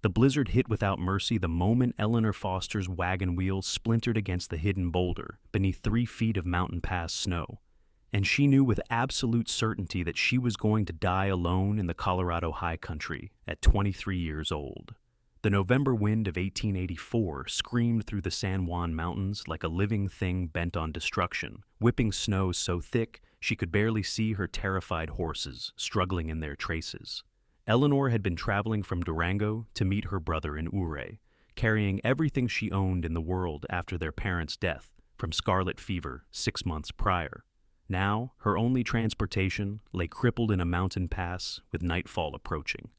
The blizzard hit without mercy the moment Eleanor Foster's wagon wheels splintered against the hidden boulder beneath 3 feet of mountain pass snow, and she knew with absolute certainty that she was going to die alone in the Colorado high country at 23 years old. The November wind of 1884 screamed through the San Juan Mountains like a living thing bent on destruction, whipping snow so thick she could barely see her terrified horses struggling in their traces. Eleanor had been traveling from Durango to meet her brother in Ouray, carrying everything she owned in the world after their parents' death from scarlet fever 6 months prior. Now, her only transportation lay crippled in a mountain pass with nightfall approaching,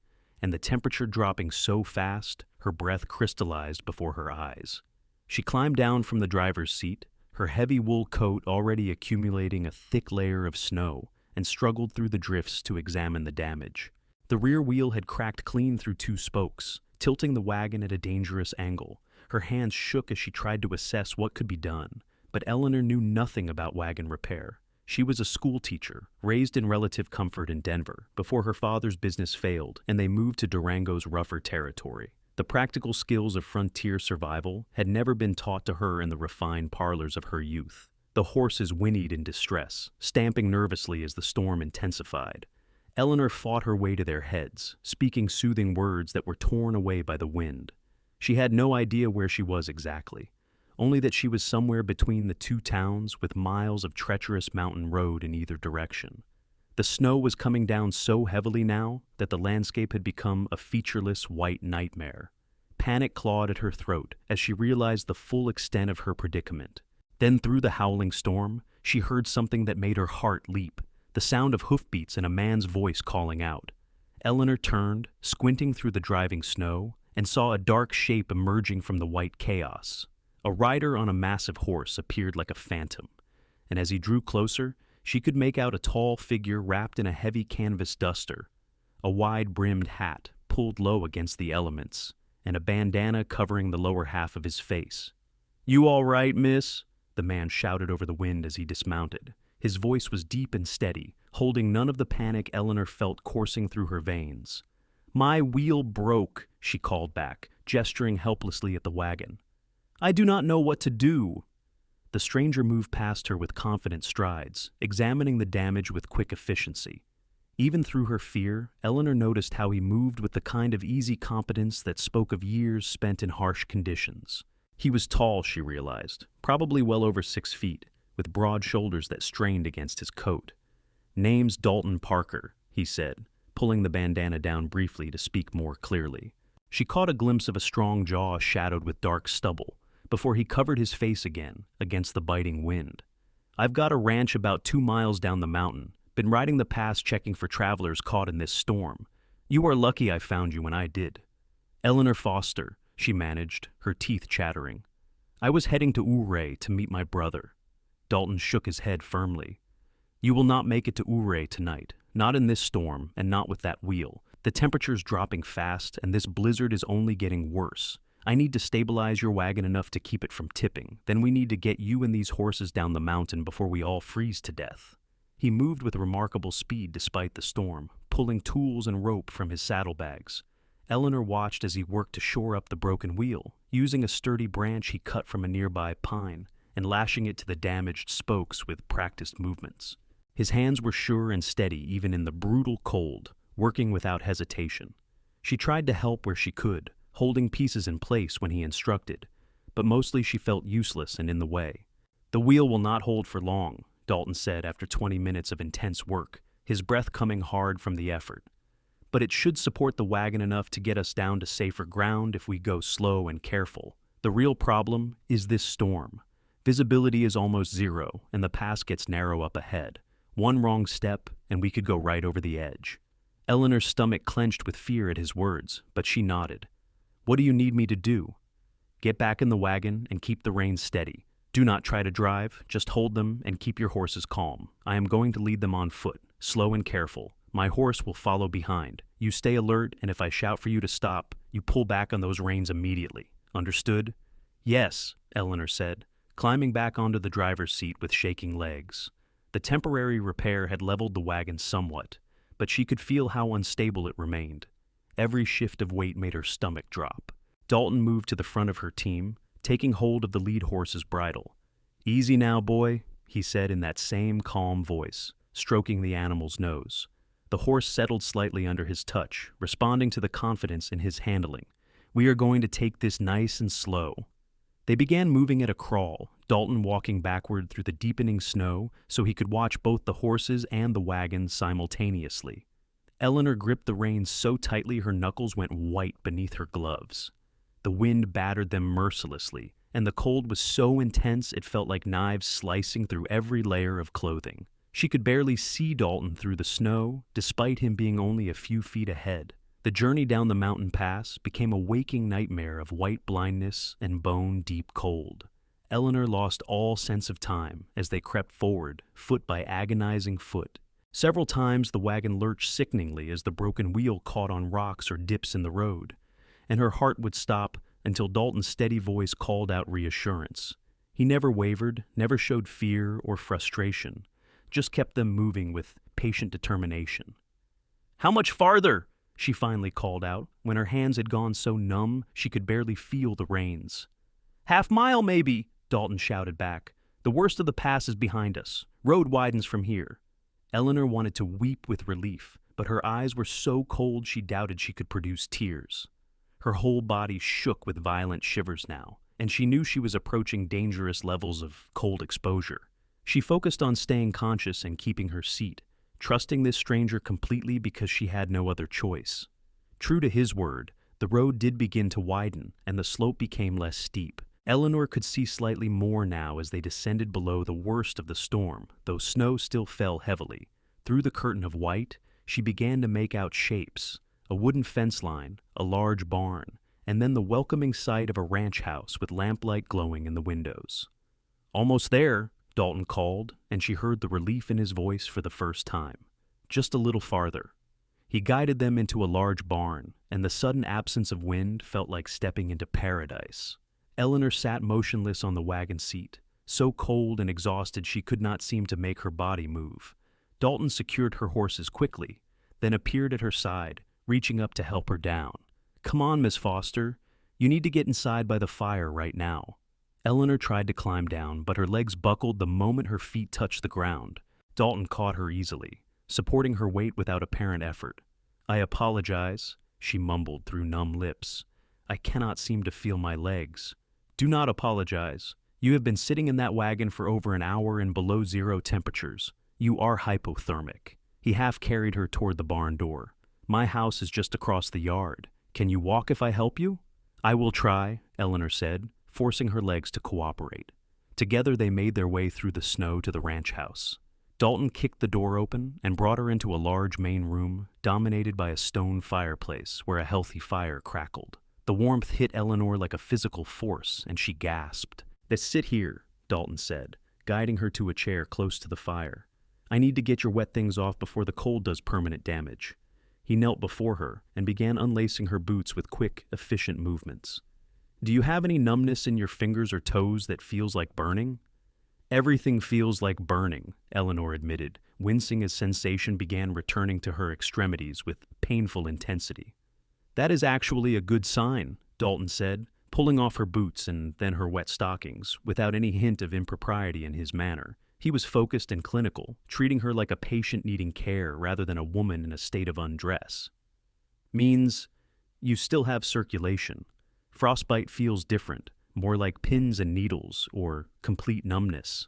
and the temperature dropping so fast her breath crystallized before her eyes. She climbed down from the driver's seat, her heavy wool coat already accumulating a thick layer of snow, and struggled through the drifts to examine the damage. The rear wheel had cracked clean through 2 spokes, tilting the wagon at a dangerous angle. Her hands shook as she tried to assess what could be done, but Eleanor knew nothing about wagon repair. She was a school teacher, raised in relative comfort in Denver, before her father's business failed and they moved to Durango's rougher territory. The practical skills of frontier survival had never been taught to her in the refined parlors of her youth. The horses whinnied in distress, stamping nervously as the storm intensified. Eleanor fought her way to their heads, speaking soothing words that were torn away by the wind. She had no idea where she was exactly, only that she was somewhere between the 2 towns with miles of treacherous mountain road in either direction. The snow was coming down so heavily now that the landscape had become a featureless white nightmare. Panic clawed at her throat as she realized the full extent of her predicament. Then through the howling storm, she heard something that made her heart leap. The sound of hoofbeats and a man's voice calling out. Eleanor turned, squinting through the driving snow, and saw a dark shape emerging from the white chaos. A rider on a massive horse appeared like a phantom, and as he drew closer, she could make out a tall figure wrapped in a heavy canvas duster, a wide-brimmed hat pulled low against the elements, and a bandana covering the lower half of his face. "You all right, miss?" the man shouted over the wind as he dismounted. His voice was deep and steady, holding none of the panic Eleanor felt coursing through her veins. "My wheel broke," she called back, gesturing helplessly at the wagon. "I do not know what to do." The stranger moved past her with confident strides, examining the damage with quick efficiency. Even through her fear, Eleanor noticed how he moved with the kind of easy competence that spoke of years spent in harsh conditions. He was tall, she realized, probably well over 6 feet, with broad shoulders that strained against his coat. "Name's Dalton Parker," he said, pulling the bandana down briefly to speak more clearly. She caught a glimpse of a strong jaw shadowed with dark stubble, before he covered his face again against the biting wind. "I've got a ranch about 2 miles down the mountain. Been riding the pass checking for travelers caught in this storm. You are lucky I found you when I did." "Eleanor Foster," she managed, her teeth chattering. "I was heading to Ouray to meet my brother." Dalton shook his head firmly. "You will not make it to Ouray tonight, not in this storm and not with that wheel. The temperature's dropping fast and this blizzard is only getting worse. I need to stabilize your wagon enough to keep it from tipping. Then we need to get you and these horses down the mountain before we all freeze to death." He moved with remarkable speed despite the storm, pulling tools and rope from his saddlebags. Eleanor watched as he worked to shore up the broken wheel, using a sturdy branch he cut from a nearby pine and lashing it to the damaged spokes with practiced movements. His hands were sure and steady even in the brutal cold, working without hesitation. She tried to help where she could, holding pieces in place when he instructed, but mostly she felt useless and in the way. "The wheel will not hold for long," Dalton said after 20 minutes of intense work, his breath coming hard from the effort. "But it should support the wagon enough to get us down to safer ground if we go slow and careful. The real problem is this storm. Visibility is almost zero, and the pass gets narrow up ahead. One wrong step, and we could go right over the edge." Eleanor's stomach clenched with fear at his words, but she nodded. "What do you need me to do?" "Get back in the wagon and keep the reins steady. Do not try to drive, just hold them and keep your horses calm. I am going to lead them on foot, slow and careful. My horse will follow behind. You stay alert, and if I shout for you to stop, you pull back on those reins immediately. Understood?" "Yes," Eleanor said, climbing back onto the driver's seat with shaking legs. The temporary repair had leveled the wagon somewhat, but she could feel how unstable it remained. Every shift of weight made her stomach drop. Dalton moved to the front of her team, taking hold of the lead horse's bridle. "Easy now, boy," he said in that same calm voice, stroking the animal's nose. The horse settled slightly under his touch, responding to the confidence in his handling. "We are going to take this nice and slow." They began moving at a crawl, Dalton walking backward through the deepening snow so he could watch both the horses and the wagon simultaneously. Eleanor gripped the reins so tightly her knuckles went white beneath her gloves. The wind battered them mercilessly, and the cold was so intense it felt like knives slicing through every layer of clothing. She could barely see Dalton through the snow, despite him being only a few feet ahead. The journey down the mountain pass became a waking nightmare of white blindness and bone-deep cold. Eleanor lost all sense of time as they crept forward, foot by agonizing foot. Several times the wagon lurched sickeningly as the broken wheel caught on rocks or dips in the road, and her heart would stop until Dalton's steady voice called out reassurance. He never wavered, never showed fear or frustration, just kept them moving with patient determination. "How much farther?" she finally called out, when her hands had gone so numb she could barely feel the reins. "Half-mile, maybe," Dalton shouted back. "The worst of the pass is behind us. Road widens from here." Eleanor wanted to weep with relief, but her eyes were so cold she doubted she could produce tears. Her whole body shook with violent shivers now, and she knew she was approaching dangerous levels of cold exposure. She focused on staying conscious and keeping her seat, trusting this stranger completely because she had no other choice. True to his word, the road did begin to widen, and the slope became less steep. Eleanor could see slightly more now as they descended below the worst of the storm, though snow still fell heavily. Through the curtain of white, she began to make out shapes: a wooden fence line, a large barn, and then the welcoming sight of a ranch house with lamplight glowing in the windows. "Almost there," Dalton called, and she heard the relief in his voice for the first time. "Just a little farther." He guided them into a large barn, and the sudden absence of wind felt like stepping into paradise. Eleanor sat motionless on the wagon seat, so cold and exhausted she could not seem to make her body move. Dalton secured her horses quickly, then appeared at her side, reaching up to help her down. "Come on, Miss Foster. You need to get inside by the fire right now." Eleanor tried to climb down, but her legs buckled the moment her feet touched the ground. Dalton caught her easily, supporting her weight without apparent effort. "I apologize," she mumbled through numb lips. "I cannot seem to feel my legs." "Do not apologize. You have been sitting in that wagon for over an hour in below-zero temperatures. You are hypothermic." He half carried her toward the barn door. "My house is just across the yard. Can you walk if I help you?" "I will try," Eleanor said, forcing her legs to cooperate. Together they made their way through the snow to the ranch house. Dalton kicked the door open and brought her into a large main room dominated by a stone fireplace where a healthy fire crackled. The warmth hit Eleanor like a physical force, and she gasped. "Let's sit here," Dalton said, guiding her to a chair close to the fire. "I need to get your wet things off before the cold does permanent damage." He knelt before her and began unlacing her boots with quick, efficient movements. "Do you have any numbness in your fingers or toes that feels like burning?" "Everything feels like burning," Eleanor admitted, wincing as sensation began returning to her extremities with painful intensity. "That is actually a good sign," Dalton said, pulling off her boots and then her wet stockings, without any hint of impropriety in his manner. He was focused and clinical, treating her like a patient needing care rather than a woman in a state of undress. "Means you still have circulation. Frostbite feels different, more like pins and needles, or complete numbness."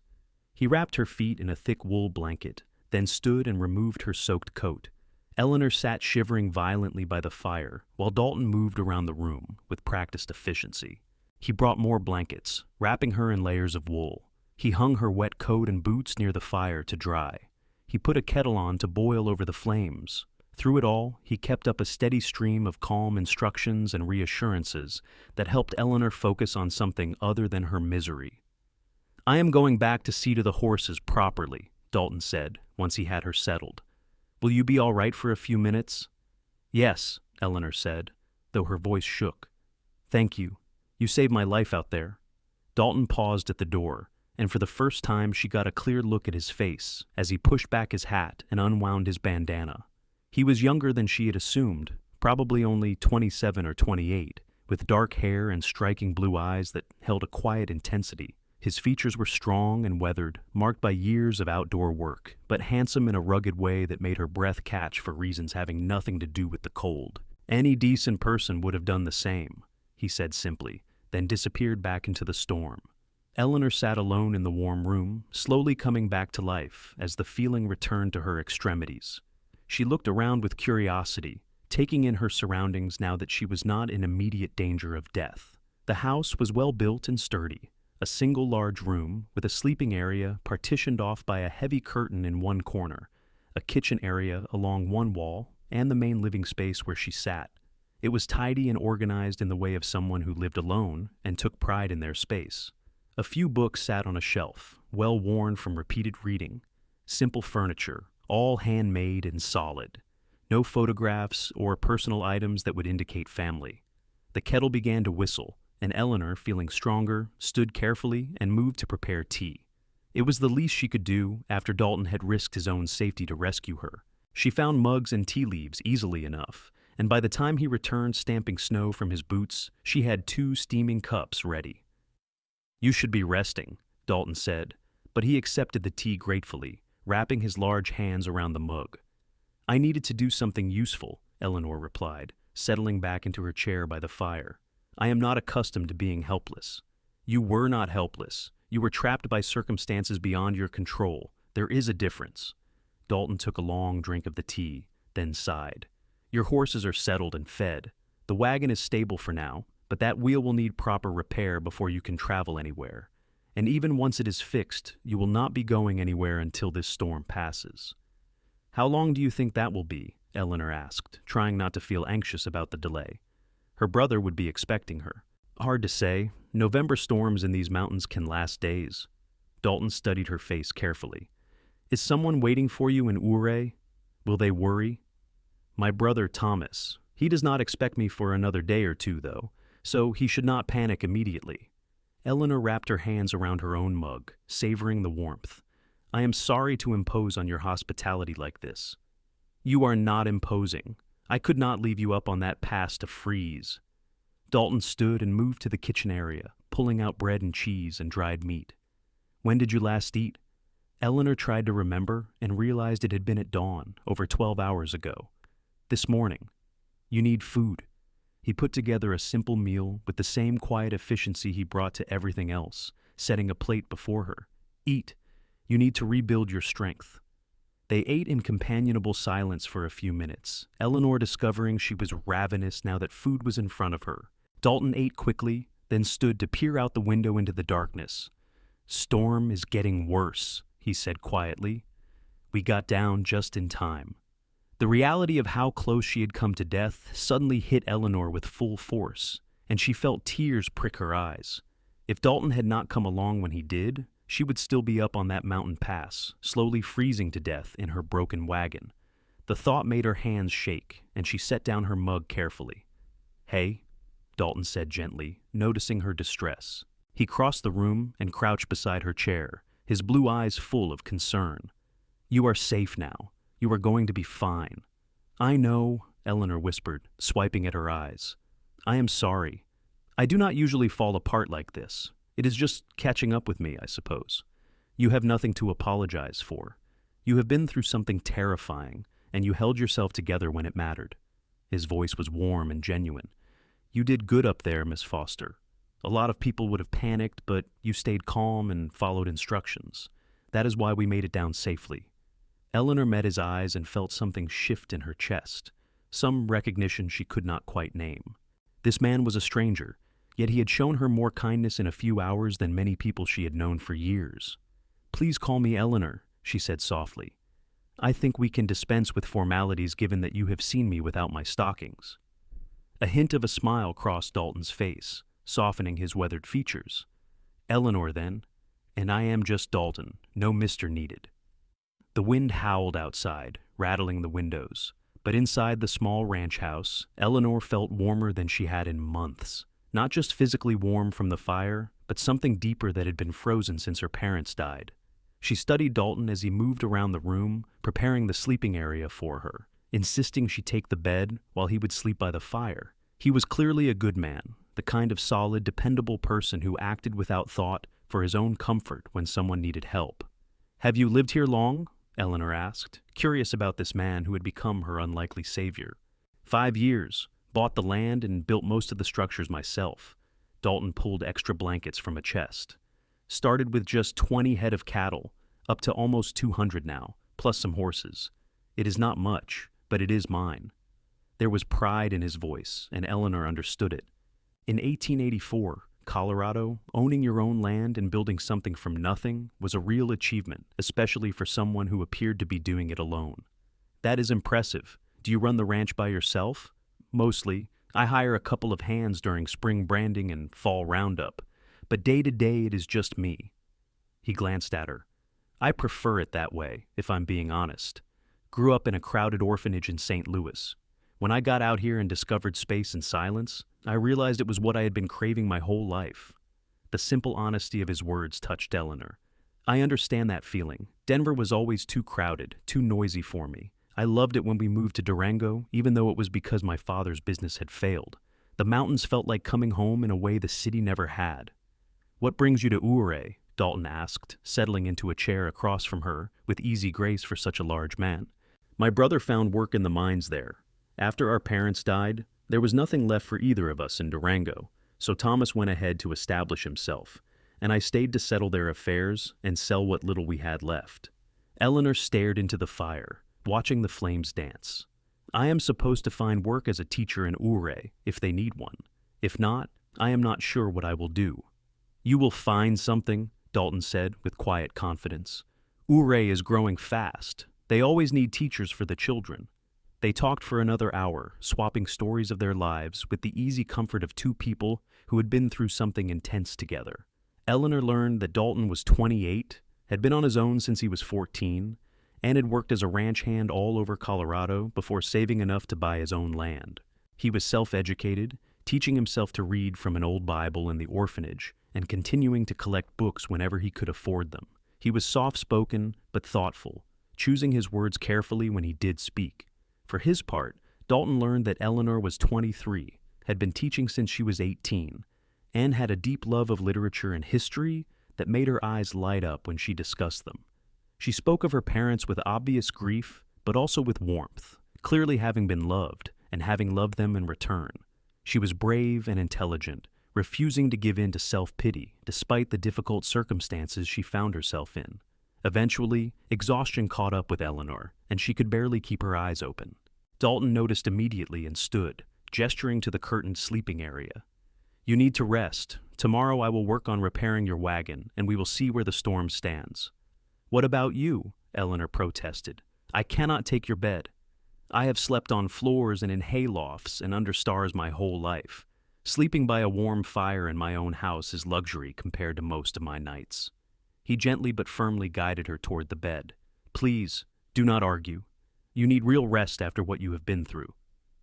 He wrapped her feet in a thick wool blanket, then stood and removed her soaked coat. Eleanor sat shivering violently by the fire, while Dalton moved around the room with practiced efficiency. He brought more blankets, wrapping her in layers of wool. He hung her wet coat and boots near the fire to dry. He put a kettle on to boil over the flames. Through it all, he kept up a steady stream of calm instructions and reassurances that helped Eleanor focus on something other than her misery. "I am going back to see to the horses properly," Dalton said, once he had her settled. "Will you be all right for a few minutes?" "Yes," Eleanor said, though her voice shook. "Thank you. You saved my life out there." Dalton paused at the door, and for the first time she got a clear look at his face as he pushed back his hat and unwound his bandana. He was younger than she had assumed, probably only 27 or 28, with dark hair and striking blue eyes that held a quiet intensity. His features were strong and weathered, marked by years of outdoor work, but handsome in a rugged way that made her breath catch for reasons having nothing to do with the cold. "Any decent person would have done the same," he said simply, then disappeared back into the storm. Eleanor sat alone in the warm room, slowly coming back to life as the feeling returned to her extremities. She looked around with curiosity, taking in her surroundings now that she was not in immediate danger of death. The house was well built and sturdy, a single large room with a sleeping area partitioned off by a heavy curtain in one corner, a kitchen area along one wall, and the main living space where she sat. It was tidy and organized in the way of someone who lived alone and took pride in their space. A few books sat on a shelf, well worn from repeated reading. Simple furniture, all handmade and solid. No photographs or personal items that would indicate family. The kettle began to whistle, and Eleanor, feeling stronger, stood carefully and moved to prepare tea. It was the least she could do after Dalton had risked his own safety to rescue her. She found mugs and tea leaves easily enough, and by the time he returned stamping snow from his boots, she had 2 steaming cups ready. "You should be resting," Dalton said, but he accepted the tea gratefully, wrapping his large hands around the mug. "I needed to do something useful," Eleanor replied, settling back into her chair by the fire. "I am not accustomed to being helpless." "You were not helpless. You were trapped by circumstances beyond your control. There is a difference." Dalton took a long drink of the tea, then sighed. "Your horses are settled and fed. The wagon is stable for now, but that wheel will need proper repair before you can travel anywhere. And even once it is fixed, you will not be going anywhere until this storm passes." "How long do you think that will be?" Eleanor asked, trying not to feel anxious about the delay. Her brother would be expecting her. "Hard to say. November storms in these mountains can last days." Dalton studied her face carefully. "Is someone waiting for you in Ouray? Will they worry?" "My brother Thomas. He does not expect me for another day or two, though, so he should not panic immediately." Eleanor wrapped her hands around her own mug, savoring the warmth. "I am sorry to impose on your hospitality like this." "You are not imposing. I could not leave you up on that pass to freeze." Dalton stood and moved to the kitchen area, pulling out bread and cheese and dried meat. "When did you last eat?" Eleanor tried to remember and realized it had been at dawn, over 12 hours ago. "This morning." "You need food." He put together a simple meal with the same quiet efficiency he brought to everything else, setting a plate before her. "Eat. You need to rebuild your strength." They ate in companionable silence for a few minutes, Eleanor discovering she was ravenous now that food was in front of her. Dalton ate quickly, then stood to peer out the window into the darkness. "Storm is getting worse," he said quietly. "We got down just in time." The reality of how close she had come to death suddenly hit Eleanor with full force, and she felt tears prick her eyes. If Dalton had not come along when he did, she would still be up on that mountain pass, slowly freezing to death in her broken wagon. The thought made her hands shake, and she set down her mug carefully. "Hey," Dalton said gently, noticing her distress. He crossed the room and crouched beside her chair, his blue eyes full of concern. "You are safe now. You are going to be fine." "I know," Eleanor whispered, swiping at her eyes. "I am sorry. I do not usually fall apart like this. It is just catching up with me, I suppose. You have nothing to apologize for. You have been through something terrifying, and you held yourself together when it mattered." His voice was warm and genuine. "You did good up there, Miss Foster. A lot of people would have panicked, but you stayed calm and followed instructions. That is why we made it down safely." Eleanor met his eyes and felt something shift in her chest, some recognition she could not quite name. This man was a stranger, yet he had shown her more kindness in a few hours than many people she had known for years. "Please call me Eleanor," she said softly. "I think we can dispense with formalities given that you have seen me without my stockings." A hint of a smile crossed Dalton's face, softening his weathered features. "Eleanor, then, and I am just Dalton, no Mr. needed." The wind howled outside, rattling the windows, but inside the small ranch house, Eleanor felt warmer than she had in months. Not just physically warm from the fire, but something deeper that had been frozen since her parents died. She studied Dalton as he moved around the room, preparing the sleeping area for her. insisting she take the bed while he would sleep by the fire. He was clearly a good man, the kind of solid, dependable person who acted without thought for his own comfort when someone needed help. "Have you lived here long?" Eleanor asked, curious about this man who had become her unlikely savior. 5 years, bought the land and built most of the structures myself. Dalton pulled extra blankets from a chest. Started with just 20 head of cattle, up to almost 200 now, plus some horses. It is not much, but it is mine. There was pride in his voice, and Eleanor understood it. In 1884, Colorado, owning your own land and building something from nothing was a real achievement, especially for someone who appeared to be doing it alone. "That is impressive. Do you run the ranch by yourself?" "Mostly. I hire a couple of hands during spring branding and fall roundup, but day to day it is just me." He glanced at her. "I prefer it that way, if I'm being honest. Grew up in a crowded orphanage in St. Louis. When I got out here and discovered space and silence, I realized it was what I had been craving my whole life." The simple honesty of his words touched Eleanor. "I understand that feeling. Denver was always too crowded, too noisy for me. I loved it when we moved to Durango, even though it was because my father's business had failed. The mountains felt like coming home in a way the city never had." "What brings you to Ouray?" Dalton asked, settling into a chair across from her with easy grace for such a large man. "My brother found work in the mines there. After our parents died, there was nothing left for either of us in Durango, so Thomas went ahead to establish himself, and I stayed to settle their affairs and sell what little we had left." Eleanor stared into the fire, watching the flames dance. "I am supposed to find work as a teacher in Ouray, if they need one. If not, I am not sure what I will do." "You will find something," Dalton said with quiet confidence. "Ouray is growing fast. They always need teachers for the children." They talked for another hour, swapping stories of their lives with the easy comfort of two people who had been through something intense together. Eleanor learned that Dalton was 28, had been on his own since he was 14, and had worked as a ranch hand all over Colorado before saving enough to buy his own land. He was self-educated, teaching himself to read from an old Bible in the orphanage and continuing to collect books whenever he could afford them. He was soft-spoken but thoughtful, choosing his words carefully when he did speak. For his part, Dalton learned that Eleanor was 23, had been teaching since she was 18, and had a deep love of literature and history that made her eyes light up when she discussed them. She spoke of her parents with obvious grief, but also with warmth, clearly having been loved and having loved them in return. She was brave and intelligent, refusing to give in to self-pity despite the difficult circumstances she found herself in. Eventually, exhaustion caught up with Eleanor, and she could barely keep her eyes open. Dalton noticed immediately and stood, gesturing to the curtained sleeping area. "You need to rest. Tomorrow I will work on repairing your wagon, and we will see where the storm stands." "What about you?" Eleanor protested. "I cannot take your bed. I have slept on floors and in haylofts and under stars my whole life. Sleeping by a warm fire in my own house is luxury compared to most of my nights." He gently but firmly guided her toward the bed. "Please, do not argue. You need real rest after what you have been through."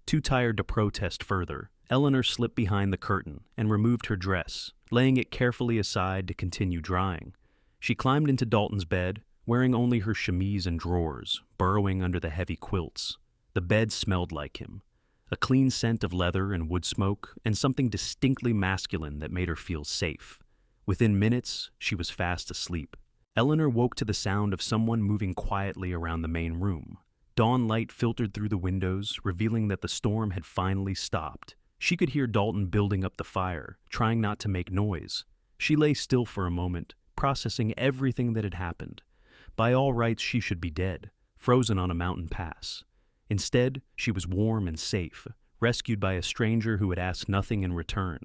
Too tired to protest further, Eleanor slipped behind the curtain and removed her dress, laying it carefully aside to continue drying. She climbed into Dalton's bed, wearing only her chemise and drawers, burrowing under the heavy quilts. The bed smelled like him, a clean scent of leather and wood smoke, and something distinctly masculine that made her feel safe. Within minutes, she was fast asleep. Eleanor woke to the sound of someone moving quietly around the main room. Dawn light filtered through the windows, revealing that the storm had finally stopped. She could hear Dalton building up the fire, trying not to make noise. She lay still for a moment, processing everything that had happened. By all rights, she should be dead, frozen on a mountain pass. Instead, she was warm and safe, rescued by a stranger who had asked nothing in return.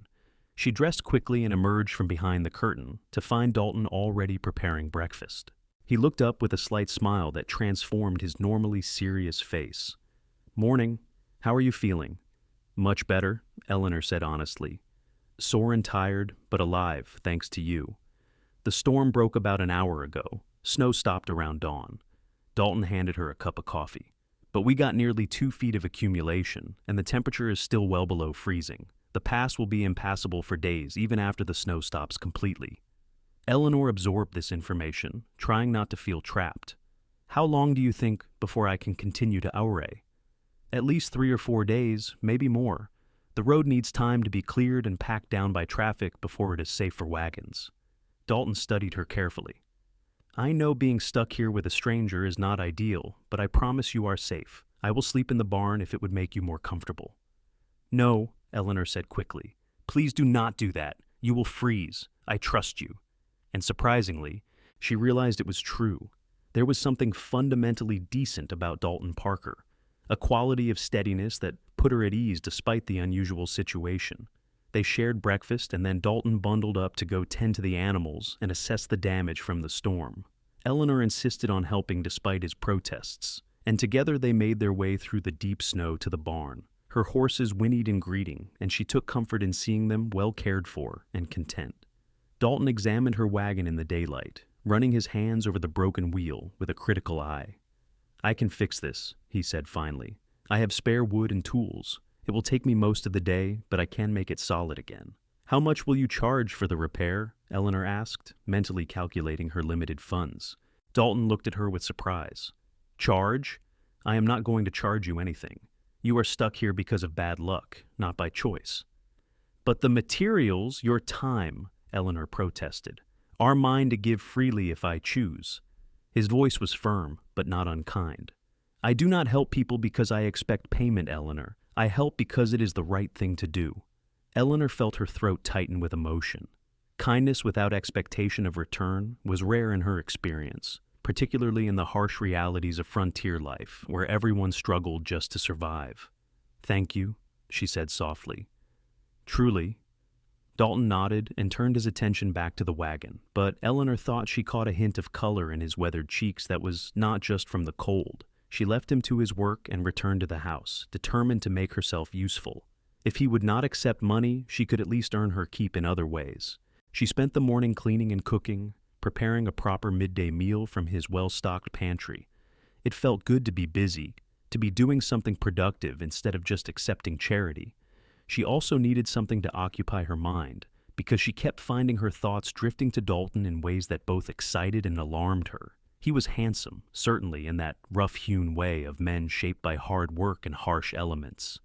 She dressed quickly and emerged from behind the curtain to find Dalton already preparing breakfast. He looked up with a slight smile that transformed his normally serious face. "Morning. How are you feeling?" "Much better," Eleanor said honestly. "Sore and tired, but alive, thanks to you. The storm broke about an hour ago. Snow stopped around dawn." Dalton handed her a cup of coffee. "But we got nearly 2 feet of accumulation, and the temperature is still well below freezing. The pass will be impassable for days, even after the snow stops completely." Eleanor absorbed this information, trying not to feel trapped. "How long do you think before I can continue to Ouray?" At least 3 or 4 days, maybe more. The road needs time to be cleared and packed down by traffic before it is safe for wagons. Dalton studied her carefully. I know being stuck here with a stranger is not ideal, but I promise you are safe. I will sleep in the barn if it would make you more comfortable. No, Eleanor said quickly. Please do not do that. You will freeze. I trust you. And surprisingly, she realized it was true. There was something fundamentally decent about Dalton Parker, a quality of steadiness that put her at ease despite the unusual situation. They shared breakfast, and then Dalton bundled up to go tend to the animals and assess the damage from the storm. Eleanor insisted on helping despite his protests, and together they made their way through the deep snow to the barn. Her horses whinnied in greeting, and she took comfort in seeing them well cared for and content. Dalton examined her wagon in the daylight, running his hands over the broken wheel with a critical eye. I can fix this, he said finally. I have spare wood and tools. It will take me most of the day, but I can make it solid again. How much will you charge for the repair? Eleanor asked, mentally calculating her limited funds. Dalton looked at her with surprise. Charge? I am not going to charge you anything. You are stuck here because of bad luck, not by choice. But the materials, your time, Eleanor protested, are mine to give freely if I choose. His voice was firm, but not unkind. I do not help people because I expect payment, Eleanor. I help because it is the right thing to do. Eleanor felt her throat tighten with emotion. Kindness without expectation of return was rare in her experience, particularly in the harsh realities of frontier life, where everyone struggled just to survive. Thank you, she said softly. Truly. Dalton nodded and turned his attention back to the wagon, but Eleanor thought she caught a hint of color in his weathered cheeks that was not just from the cold. She left him to his work and returned to the house, determined to make herself useful. If he would not accept money, she could at least earn her keep in other ways. She spent the morning cleaning and cooking, preparing a proper midday meal from his well-stocked pantry. It felt good to be busy, to be doing something productive instead of just accepting charity. She also needed something to occupy her mind, because she kept finding her thoughts drifting to Dalton in ways that both excited and alarmed her. He was handsome, certainly in that rough-hewn way of men shaped by hard work and harsh elements.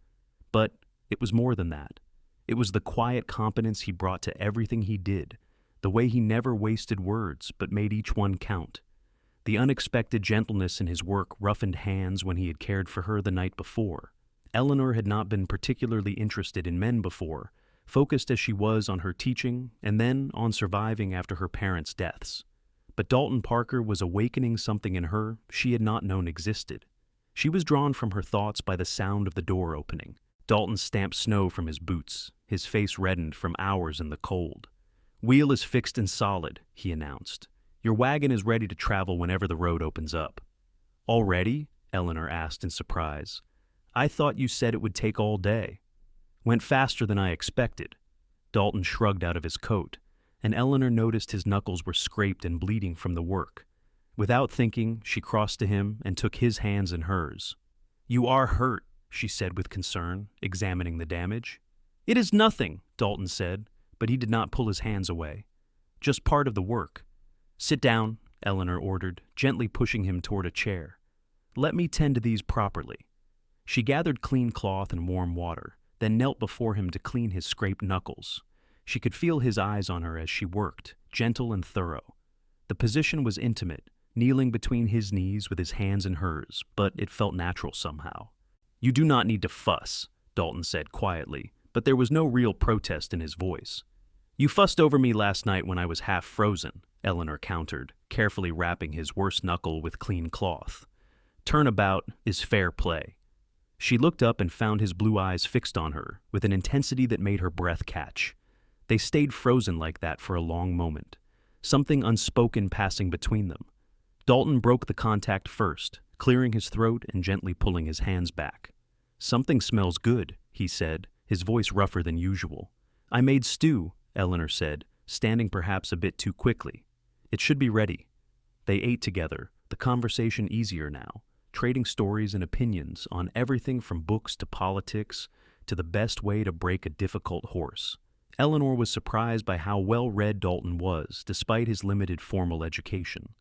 But it was more than that. It was the quiet competence he brought to everything he did, the way he never wasted words but made each one count, the unexpected gentleness in his work roughened hands when he had cared for her the night before. Eleanor had not been particularly interested in men before, focused as she was on her teaching and then on surviving after her parents' deaths. But Dalton Parker was awakening something in her she had not known existed. She was drawn from her thoughts by the sound of the door opening. Dalton stamped snow from his boots, his face reddened from hours in the cold. Wheel is fixed and solid, he announced. Your wagon is ready to travel whenever the road opens up. Already? Eleanor asked in surprise. I thought you said it would take all day. Went faster than I expected. Dalton shrugged out of his coat, and Eleanor noticed his knuckles were scraped and bleeding from the work. Without thinking, she crossed to him and took his hands in hers. You are hurt, she said with concern, examining the damage. It is nothing, Dalton said, but he did not pull his hands away. Just part of the work. Sit down, Eleanor ordered, gently pushing him toward a chair. Let me tend to these properly. She gathered clean cloth and warm water, then knelt before him to clean his scraped knuckles. She could feel his eyes on her as she worked, gentle and thorough. The position was intimate, kneeling between his knees with his hands in hers, but it felt natural somehow. You do not need to fuss, Dalton said quietly, but there was no real protest in his voice. You fussed over me last night when I was half frozen, Eleanor countered, carefully wrapping his worst knuckle with clean cloth. Turnabout is fair play. She looked up and found his blue eyes fixed on her with an intensity that made her breath catch. They stayed frozen like that for a long moment, something unspoken passing between them. Dalton broke the contact first, clearing his throat and gently pulling his hands back. Something smells good, he said, his voice rougher than usual. I made stew, Eleanor said, standing perhaps a bit too quickly. It should be ready. They ate together, the conversation easier now, trading stories and opinions on everything from books to politics to the best way to break a difficult horse. Eleanor was surprised by how well-read Dalton was, despite his limited formal education,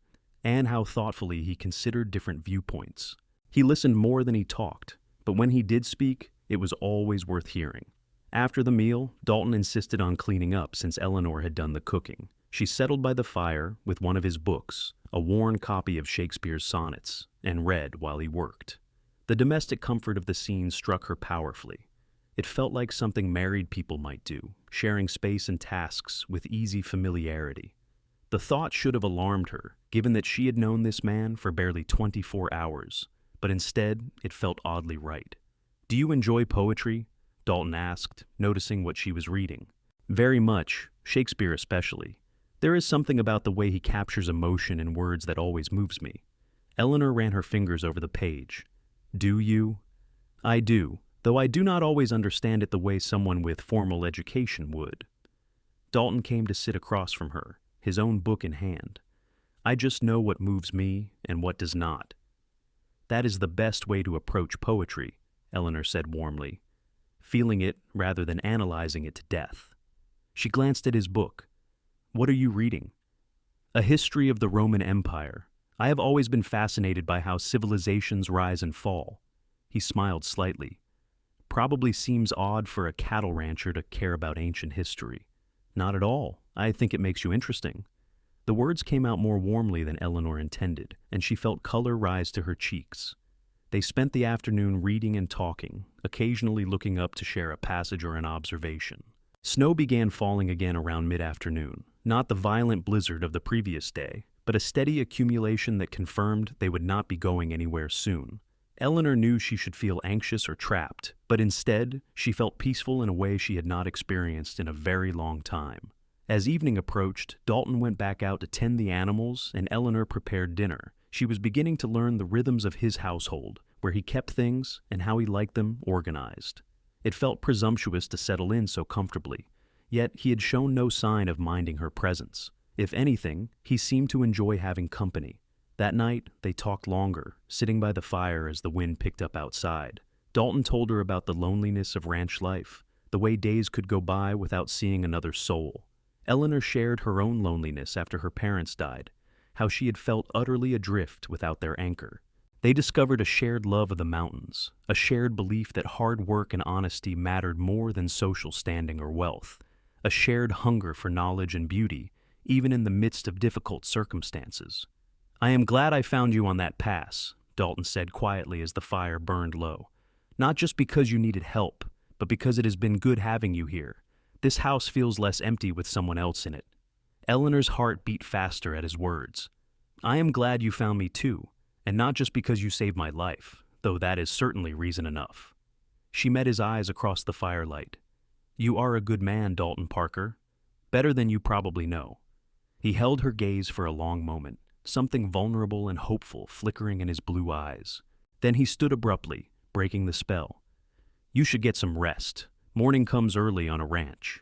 and how thoughtfully he considered different viewpoints. He listened more than he talked, but when he did speak, it was always worth hearing. After the meal, Dalton insisted on cleaning up since Eleanor had done the cooking. She settled by the fire with one of his books, a worn copy of Shakespeare's sonnets, and read while he worked. The domestic comfort of the scene struck her powerfully. It felt like something married people might do, sharing space and tasks with easy familiarity. The thought should have alarmed her, given that she had known this man for barely 24 hours, but instead it felt oddly right. "Do you enjoy poetry?" Dalton asked, noticing what she was reading. "Very much, Shakespeare especially. There is something about the way he captures emotion in words that always moves me." Eleanor ran her fingers over the page. "Do you?" "I do, though I do not always understand it the way someone with formal education would." Dalton came to sit across from her, his own book in hand. "I just know what moves me and what does not." "That is the best way to approach poetry," Eleanor said warmly, feeling it rather than analyzing it to death. She glanced at his book. "What are you reading?" "A History of the Roman Empire. I have always been fascinated by how civilizations rise and fall." He smiled slightly. "Probably seems odd for a cattle rancher to care about ancient history." "Not at all. I think it makes you interesting." The words came out more warmly than Eleanor intended, and she felt color rise to her cheeks. They spent the afternoon reading and talking, occasionally looking up to share a passage or an observation. Snow began falling again around mid-afternoon, not the violent blizzard of the previous day, but a steady accumulation that confirmed they would not be going anywhere soon. Eleanor knew she should feel anxious or trapped, but instead, she felt peaceful in a way she had not experienced in a very long time. As evening approached, Dalton went back out to tend the animals and Eleanor prepared dinner. She was beginning to learn the rhythms of his household, where he kept things and how he liked them organized. It felt presumptuous to settle in so comfortably, yet he had shown no sign of minding her presence. If anything, he seemed to enjoy having company. That night, they talked longer, sitting by the fire as the wind picked up outside. Dalton told her about the loneliness of ranch life, the way days could go by without seeing another soul. Eleanor shared her own loneliness after her parents died, how she had felt utterly adrift without their anchor. They discovered a shared love of the mountains, a shared belief that hard work and honesty mattered more than social standing or wealth, a shared hunger for knowledge and beauty, even in the midst of difficult circumstances. "I am glad I found you on that pass," Dalton said quietly as the fire burned low. "Not just because you needed help, but because it has been good having you here. This house feels less empty with someone else in it." Eleanor's heart beat faster at his words. "I am glad you found me too, and not just because you saved my life, though that is certainly reason enough." She met his eyes across the firelight. "You are a good man, Dalton Parker. Better than you probably know." He held her gaze for a long moment, something vulnerable and hopeful flickering in his blue eyes. Then he stood abruptly, breaking the spell. "You should get some rest. Morning comes early on a ranch."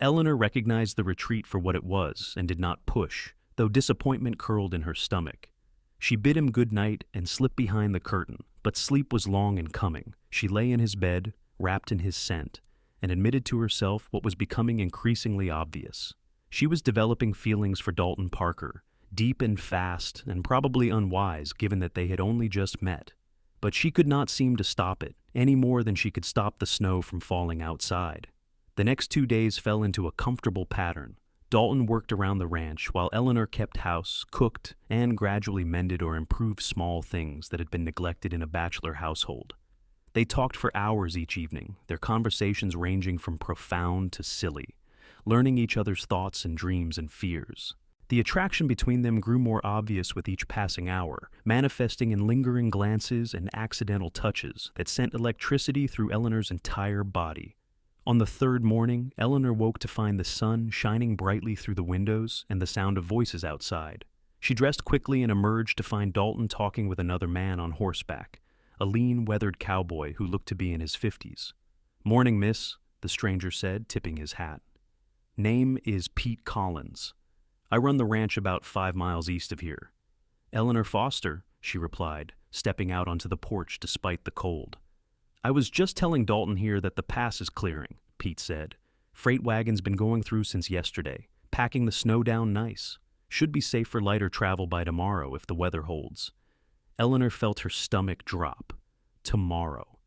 Eleanor recognized the retreat for what it was and did not push, though disappointment curled in her stomach. She bid him good night and slipped behind the curtain, but sleep was long in coming. She lay in his bed, wrapped in his scent, and admitted to herself what was becoming increasingly obvious. She was developing feelings for Dalton Parker, deep and fast and probably unwise given that they had only just met. But she could not seem to stop it, any more than she could stop the snow from falling outside. The next 2 days fell into a comfortable pattern. Dalton worked around the ranch while Eleanor kept house, cooked, and gradually mended or improved small things that had been neglected in a bachelor household. They talked for hours each evening, their conversations ranging from profound to silly, learning each other's thoughts and dreams and fears. The attraction between them grew more obvious with each passing hour, manifesting in lingering glances and accidental touches that sent electricity through Eleanor's entire body. On the third morning, Eleanor woke to find the sun shining brightly through the windows and the sound of voices outside. She dressed quickly and emerged to find Dalton talking with another man on horseback, a lean, weathered cowboy who looked to be in his 50s. "Morning, miss," the stranger said, tipping his hat. "Name is Pete Collins. I run the ranch about 5 miles east of here." "Eleanor Foster," she replied, stepping out onto the porch despite the cold. "I was just telling Dalton here that the pass is clearing," Pete said. "Freight wagon's been going through since yesterday, packing the snow down nice. Should be safe for lighter travel by tomorrow if the weather holds." Eleanor felt her stomach drop. Tomorrow.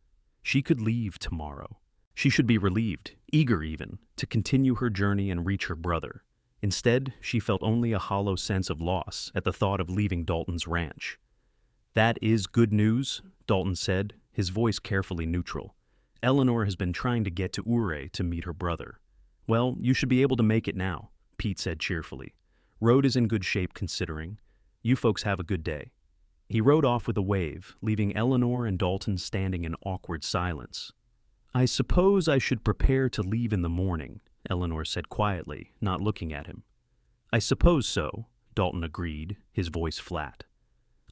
She could leave tomorrow. She should be relieved, eager even, to continue her journey and reach her brother. Instead, she felt only a hollow sense of loss at the thought of leaving Dalton's ranch. "That is good news," Dalton said, his voice carefully neutral. "Eleanor has been trying to get to Ouray to meet her brother." "Well, you should be able to make it now," Pete said cheerfully. "Road is in good shape considering. You folks have a good day." He rode off with a wave, leaving Eleanor and Dalton standing in awkward silence. "I suppose I should prepare to leave in the morning," Eleanor said quietly, not looking at him. "I suppose so," Dalton agreed, his voice flat.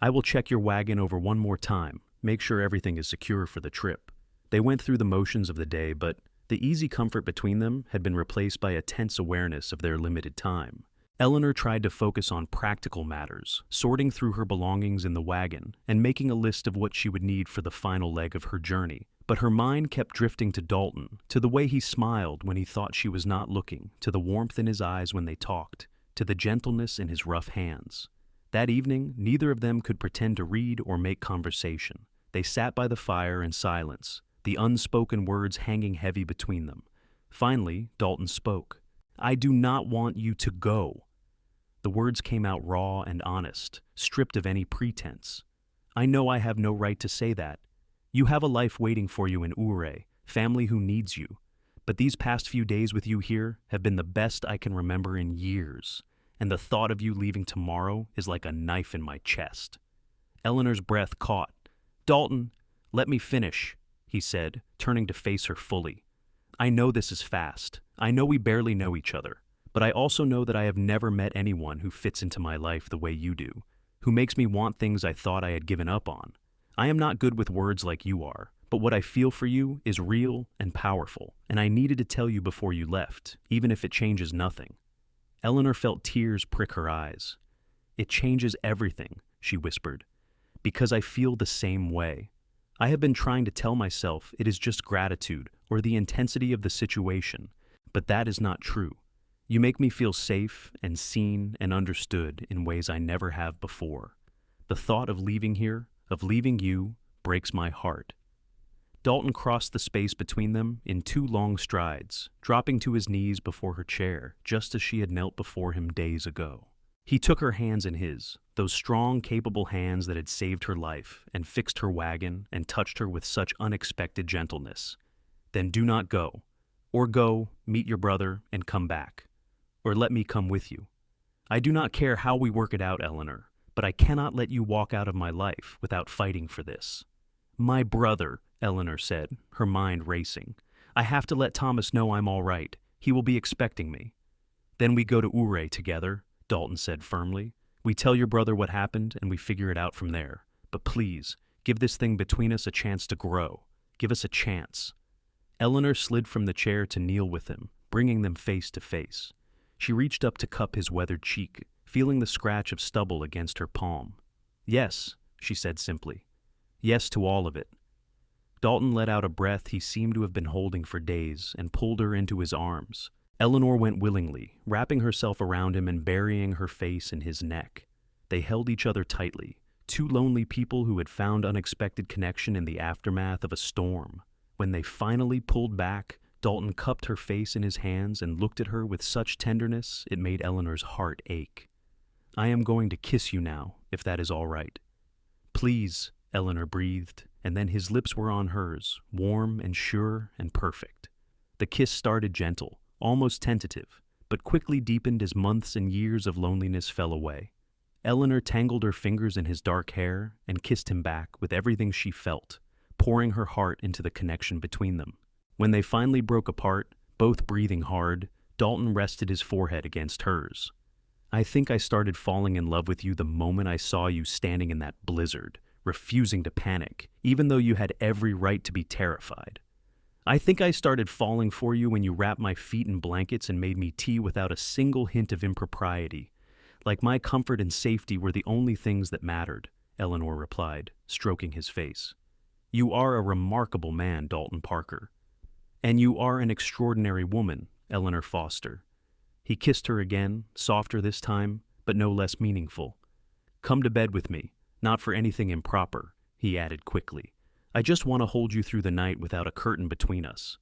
"I will check your wagon over one more time, make sure everything is secure for the trip." They went through the motions of the day, but the easy comfort between them had been replaced by a tense awareness of their limited time. Eleanor tried to focus on practical matters, sorting through her belongings in the wagon and making a list of what she would need for the final leg of her journey. But her mind kept drifting to Dalton, to the way he smiled when he thought she was not looking, to the warmth in his eyes when they talked, to the gentleness in his rough hands. That evening, neither of them could pretend to read or make conversation. They sat by the fire in silence, the unspoken words hanging heavy between them. Finally, Dalton spoke. "I do not want you to go." The words came out raw and honest, stripped of any pretense. "I know I have no right to say that. You have a life waiting for you in Ouray, family who needs you. But these past few days with you here have been the best I can remember in years, and the thought of you leaving tomorrow is like a knife in my chest." Eleanor's breath caught. "Dalton, let me finish," he said, turning to face her fully. "I know this is fast. I know we barely know each other. But I also know that I have never met anyone who fits into my life the way you do, who makes me want things I thought I had given up on. I am not good with words like you are, but what I feel for you is real and powerful, and I needed to tell you before you left, even if it changes nothing." Eleanor felt tears prick her eyes. "It changes everything," she whispered, "because I feel the same way. I have been trying to tell myself it is just gratitude or the intensity of the situation, but that is not true. You make me feel safe and seen and understood in ways I never have before. The thought of leaving here, of leaving you, breaks my heart." Dalton crossed the space between them in 2 long strides, dropping to his knees before her chair, just as she had knelt before him days ago. He took her hands in his, those strong, capable hands that had saved her life, and fixed her wagon and touched her with such unexpected gentleness. "Then do not go. Or go, meet your brother, and come back. Or let me come with you. I do not care how we work it out, Eleanor, but I cannot let you walk out of my life without fighting for this." "My brother," Eleanor said, her mind racing. "I have to let Thomas know I'm all right. He will be expecting me." "Then we go to Ouray together," Dalton said firmly. "We tell your brother what happened and we figure it out from there. But please, give this thing between us a chance to grow. Give us a chance." Eleanor slid from the chair to kneel with him, bringing them face to face. She reached up to cup his weathered cheek, feeling the scratch of stubble against her palm. "Yes," she said simply. "Yes to all of it." Dalton let out a breath he seemed to have been holding for days and pulled her into his arms. Eleanor went willingly, wrapping herself around him and burying her face in his neck. They held each other tightly, 2 lonely people who had found unexpected connection in the aftermath of a storm. When they finally pulled back, Dalton cupped her face in his hands and looked at her with such tenderness it made Eleanor's heart ache. "I am going to kiss you now, if that is all right." "Please," Eleanor breathed, and then his lips were on hers, warm and sure and perfect. The kiss started gentle, almost tentative, but quickly deepened as months and years of loneliness fell away. Eleanor tangled her fingers in his dark hair and kissed him back with everything she felt, pouring her heart into the connection between them. When they finally broke apart, both breathing hard, Dalton rested his forehead against hers. "I think I started falling in love with you the moment I saw you standing in that blizzard, refusing to panic, even though you had every right to be terrified. I think I started falling for you when you wrapped my feet in blankets and made me tea without a single hint of impropriety. Like my comfort and safety were the only things that mattered," Eleanor replied, stroking his face. "You are a remarkable man, Dalton Parker. And you are an extraordinary woman, Eleanor Foster." He kissed her again, softer this time, but no less meaningful. "Come to bed with me, not for anything improper," he added quickly. I just want to hold you through the night without a curtain between us."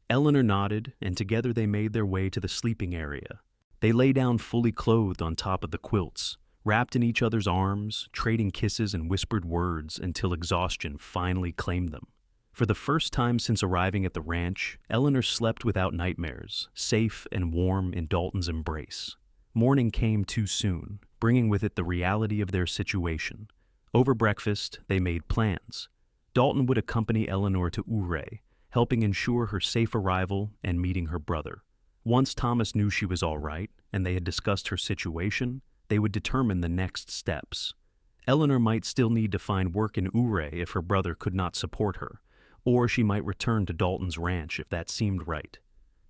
Eleanor nodded, and together they made their way to the sleeping area. They lay down fully clothed on top of the quilts, wrapped in each other's arms, trading kisses and whispered words until exhaustion finally claimed them. For the first time since arriving at the ranch, Eleanor slept without nightmares, safe and warm in Dalton's embrace. Morning came too soon, bringing with it the reality of their situation. Over breakfast, they made plans. Dalton would accompany Eleanor to Ouray, helping ensure her safe arrival and meeting her brother. Once Thomas knew she was all right, and they had discussed her situation, they would determine the next steps. Eleanor might still need to find work in Ouray if her brother could not support her, or she might return to Dalton's ranch if that seemed right.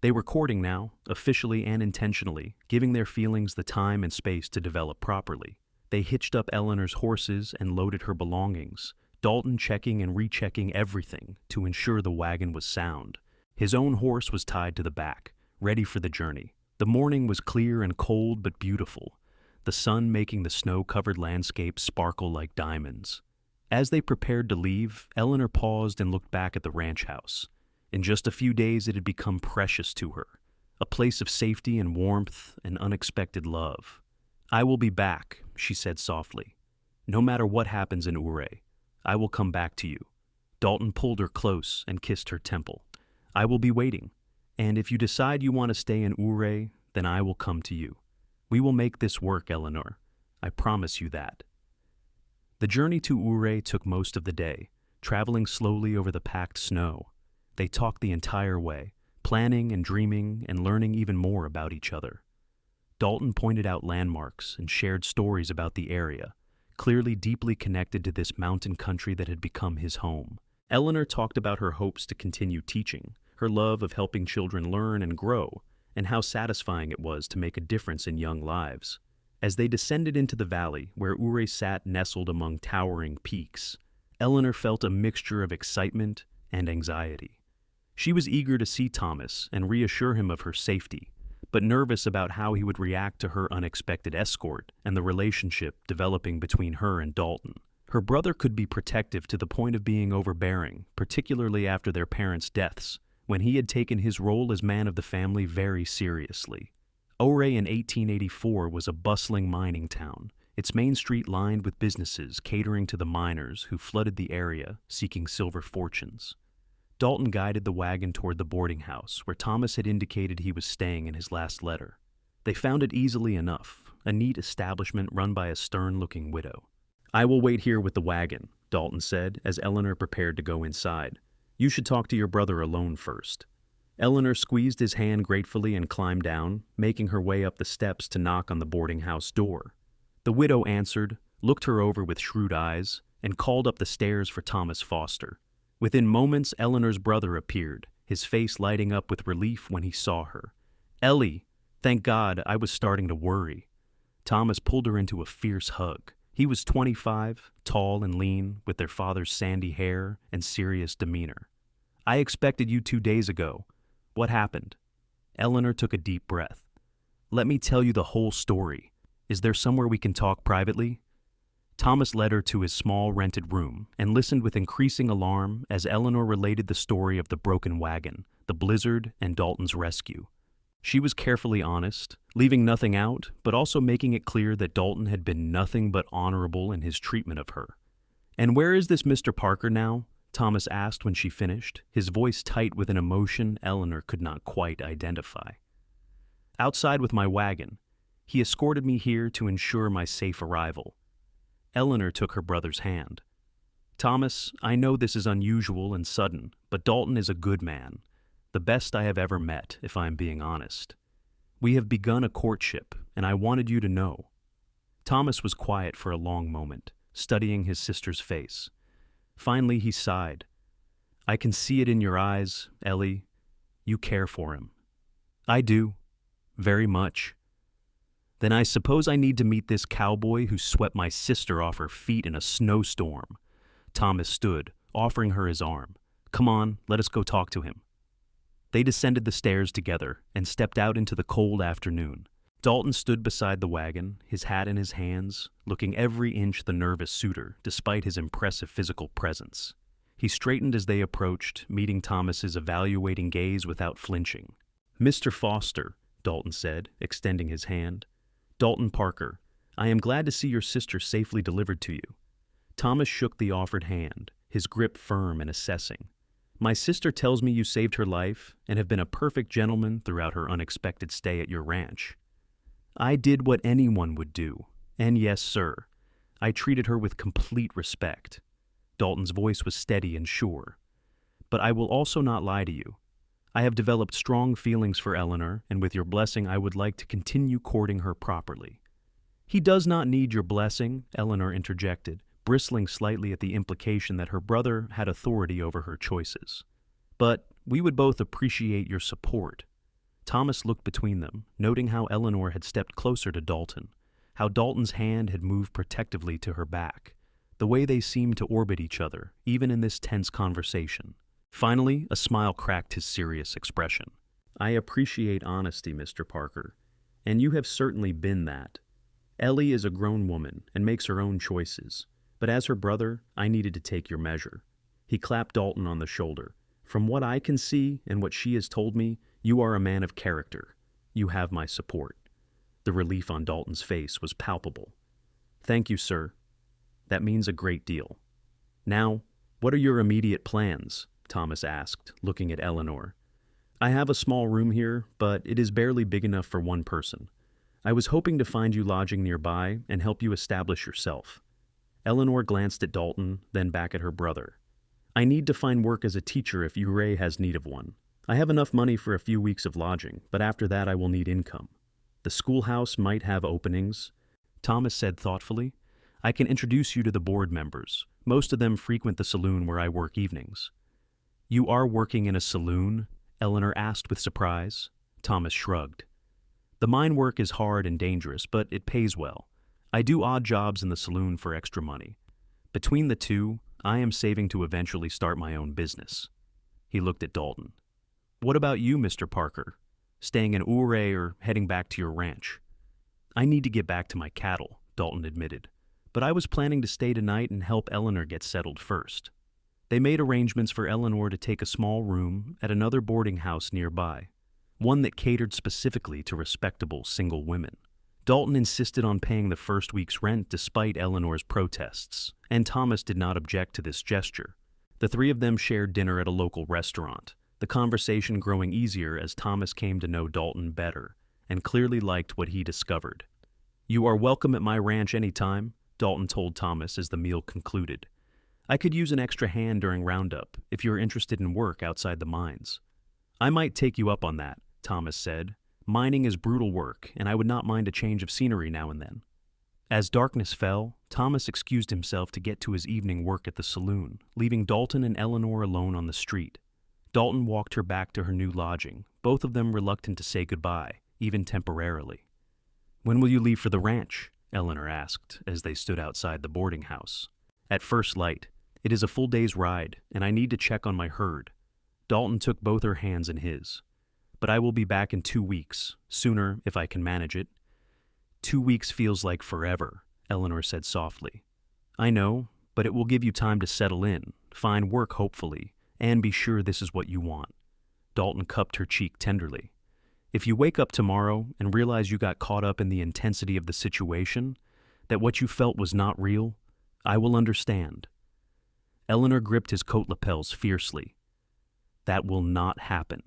They were courting now, officially and intentionally, giving their feelings the time and space to develop properly. They hitched up Eleanor's horses and loaded her belongings, Dalton checking and rechecking everything to ensure the wagon was sound. His own horse was tied to the back, ready for the journey. The morning was clear and cold but beautiful, the sun making the snow-covered landscape sparkle like diamonds. As they prepared to leave, Eleanor paused and looked back at the ranch house. In just a few days it had become precious to her, a place of safety and warmth and unexpected love. "I will be back," she said softly. "No matter what happens in Ouray, I will come back to you." Dalton pulled her close and kissed her temple. "I will be waiting, and if you decide you want to stay in Ouray, then I will come to you. We will make this work, Eleanor. I promise you that." The journey to Ouray took most of the day, traveling slowly over the packed snow. They talked the entire way, planning and dreaming and learning even more about each other. Dalton pointed out landmarks and shared stories about the area, clearly deeply connected to this mountain country that had become his home. Eleanor talked about her hopes to continue teaching, her love of helping children learn and grow, and how satisfying it was to make a difference in young lives. As they descended into the valley, where Ouray sat nestled among towering peaks, Eleanor felt a mixture of excitement and anxiety. She was eager to see Thomas and reassure him of her safety, but nervous about how he would react to her unexpected escort and the relationship developing between her and Dalton. Her brother could be protective to the point of being overbearing, particularly after their parents' deaths, when he had taken his role as man of the family very seriously. Ouray in 1884 was a bustling mining town, its main street lined with businesses catering to the miners who flooded the area seeking silver fortunes. Dalton guided the wagon toward the boarding house where Thomas had indicated he was staying in his last letter. They found it easily enough, a neat establishment run by a stern-looking widow. "I will wait here with the wagon," Dalton said as Eleanor prepared to go inside. "You should talk to your brother alone first." Eleanor squeezed his hand gratefully and climbed down, making her way up the steps to knock on the boarding house door. The widow answered, looked her over with shrewd eyes, and called up the stairs for Thomas Foster. Within moments, Eleanor's brother appeared, his face lighting up with relief when he saw her. "Ellie, thank God, I was starting to worry." Thomas pulled her into a fierce hug. He was 25, tall and lean, with their father's sandy hair and serious demeanor. "I expected you 2 days ago. What happened?" Eleanor took a deep breath. "Let me tell you the whole story. Is there somewhere we can talk privately?" Thomas led her to his small rented room and listened with increasing alarm as Eleanor related the story of the broken wagon, the blizzard, and Dalton's rescue. She was carefully honest, leaving nothing out, but also making it clear that Dalton had been nothing but honorable in his treatment of her. "And where is this Mr. Parker now?" Thomas asked when she finished, his voice tight with an emotion Eleanor could not quite identify. "Outside with my wagon. He escorted me here to ensure my safe arrival." Eleanor took her brother's hand. "Thomas, I know this is unusual and sudden, but Dalton is a good man. The best I have ever met, if I am being honest. We have begun a courtship, and I wanted you to know." Thomas was quiet for a long moment, studying his sister's face. Finally, he sighed. "I can see it in your eyes, Ellie. You care for him." "I do. Very much." "Then I suppose I need to meet this cowboy who swept my sister off her feet in a snowstorm." Thomas stood, offering her his arm. "Come on, let us go talk to him." They descended the stairs together and stepped out into the cold afternoon. Dalton stood beside the wagon, his hat in his hands, looking every inch the nervous suitor, despite his impressive physical presence. He straightened as they approached, meeting Thomas's evaluating gaze without flinching. "Mr. Foster," Dalton said, extending his hand. "Dalton Parker, I am glad to see your sister safely delivered to you." Thomas shook the offered hand, his grip firm and assessing. "My sister tells me you saved her life and have been a perfect gentleman throughout her unexpected stay at your ranch." "I did what anyone would do, and yes, sir, I treated her with complete respect." Dalton's voice was steady and sure. "But I will also not lie to you. I have developed strong feelings for Eleanor, and with your blessing I would like to continue courting her properly." "He does not need your blessing," Eleanor interjected, bristling slightly at the implication that her brother had authority over her choices. "But we would both appreciate your support." Thomas looked between them, noting how Eleanor had stepped closer to Dalton, how Dalton's hand had moved protectively to her back, the way they seemed to orbit each other, even in this tense conversation. Finally, a smile cracked his serious expression. "I appreciate honesty, Mr. Parker, and you have certainly been that. Ellie is a grown woman and makes her own choices, but as her brother, I needed to take your measure." He clapped Dalton on the shoulder. "From what I can see and what she has told me, you are a man of character. You have my support." The relief on Dalton's face was palpable. "Thank you, sir. That means a great deal. Now, what are your immediate plans?" Thomas asked, looking at Eleanor. "I have a small room here, but it is barely big enough for one person. I was hoping to find you lodging nearby and help you establish yourself." Eleanor glanced at Dalton, then back at her brother. "I need to find work as a teacher if Uray has need of one. I have enough money for a few weeks of lodging, but after that I will need income. The schoolhouse might have openings." Thomas said thoughtfully, "I can introduce you to the board members. Most of them frequent the saloon where I work evenings." "You are working in a saloon?" Eleanor asked with surprise. Thomas shrugged. "The mine work is hard and dangerous, but it pays well. I do odd jobs in the saloon for extra money. Between the two, I am saving to eventually start my own business." He looked at Dalton. "What about you, Mr. Parker? Staying in Ouray or heading back to your ranch?" "I need to get back to my cattle," Dalton admitted, "but I was planning to stay tonight and help Eleanor get settled first." They made arrangements for Eleanor to take a small room at another boarding house nearby, one that catered specifically to respectable single women. Dalton insisted on paying the first week's rent despite Eleanor's protests, and Thomas did not object to this gesture. The three of them shared dinner at a local restaurant, the conversation growing easier as Thomas came to know Dalton better and clearly liked what he discovered. "You are welcome at my ranch anytime," Dalton told Thomas as the meal concluded. "I could use an extra hand during roundup if you're interested in work outside the mines." "I might take you up on that," Thomas said. "Mining is brutal work, and I would not mind a change of scenery now and then." As darkness fell, Thomas excused himself to get to his evening work at the saloon, leaving Dalton and Eleanor alone on the street. Dalton walked her back to her new lodging, both of them reluctant to say goodbye, even temporarily. "When will you leave for the ranch?" Eleanor asked as they stood outside the boarding house. "At first light. It is a full day's ride, and I need to check on my herd." Dalton took both her hands in his. "But I will be back in 2 weeks, sooner if I can manage it." "2 weeks feels like forever," Eleanor said softly. "I know, but it will give you time to settle in, find work hopefully, and be sure this is what you want." Dalton cupped her cheek tenderly. "If you wake up tomorrow and realize you got caught up in the intensity of the situation, that what you felt was not real, I will understand." Eleanor gripped his coat lapels fiercely. "That will not happen.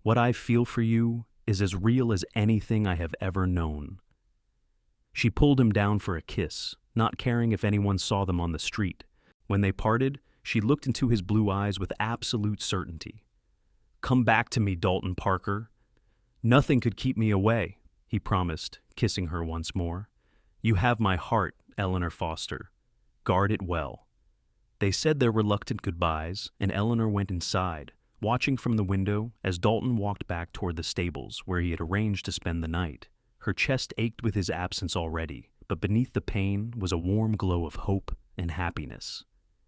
What I feel for you is as real as anything I have ever known." She pulled him down for a kiss, not caring if anyone saw them on the street. When they parted, she looked into his blue eyes with absolute certainty. "Come back to me, Dalton Parker." "Nothing could keep me away," he promised, kissing her once more. "You have my heart, Eleanor Foster. Guard it well." They said their reluctant goodbyes, and Eleanor went inside, watching from the window as Dalton walked back toward the stables where he had arranged to spend the night. Her chest ached with his absence already, but beneath the pain was a warm glow of hope and happiness.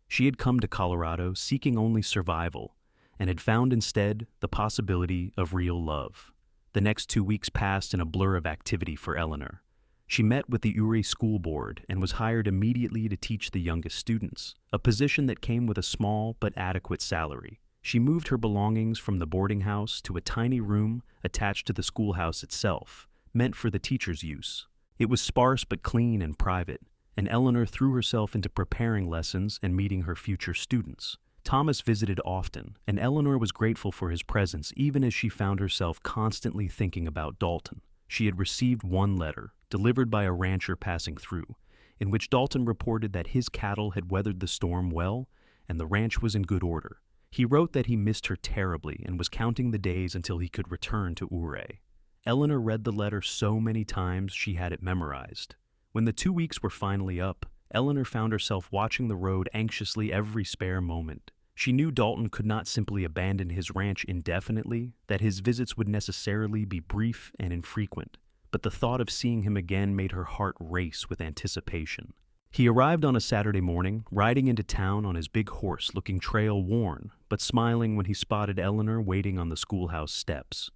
She had come to Colorado seeking only survival, and had found instead the possibility of real love. The next 2 weeks passed in a blur of activity for Eleanor. She met with the Uri School Board and was hired immediately to teach the youngest students, a position that came with a small but adequate salary. She moved her belongings from the boarding house to a tiny room attached to the schoolhouse itself, meant for the teachers' use. It was sparse but clean and private, and Eleanor threw herself into preparing lessons and meeting her future students. Thomas visited often, and Eleanor was grateful for his presence even as she found herself constantly thinking about Dalton. She had received one letter, delivered by a rancher passing through, in which Dalton reported that his cattle had weathered the storm well and the ranch was in good order. He wrote that he missed her terribly and was counting the days until he could return to Uri. Eleanor read the letter so many times she had it memorized. When the 2 weeks were finally up, Eleanor found herself watching the road anxiously every spare moment. She knew Dalton could not simply abandon his ranch indefinitely, that his visits would necessarily be brief and infrequent, but the thought of seeing him again made her heart race with anticipation. He arrived on a Saturday morning, riding into town on his big horse, looking trail-worn, but smiling when he spotted Eleanor waiting on the schoolhouse steps.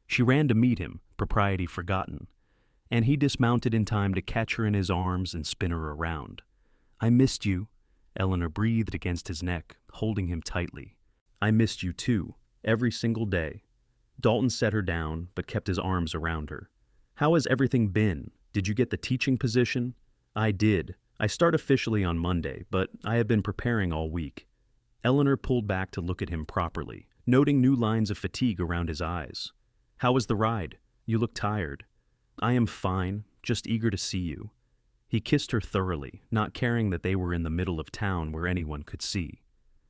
She ran to meet him, propriety forgotten, and he dismounted in time to catch her in his arms and spin her around. "I missed you," Eleanor breathed against his neck, holding him tightly. "I missed you too, every single day." Dalton set her down, but kept his arms around her. "How has everything been? Did you get the teaching position?" "I did. I start officially on Monday, but I have been preparing all week." Eleanor pulled back to look at him properly, noting new lines of fatigue around his eyes. "How was the ride? You look tired." "I am fine, just eager to see you." He kissed her thoroughly, not caring that they were in the middle of town where anyone could see.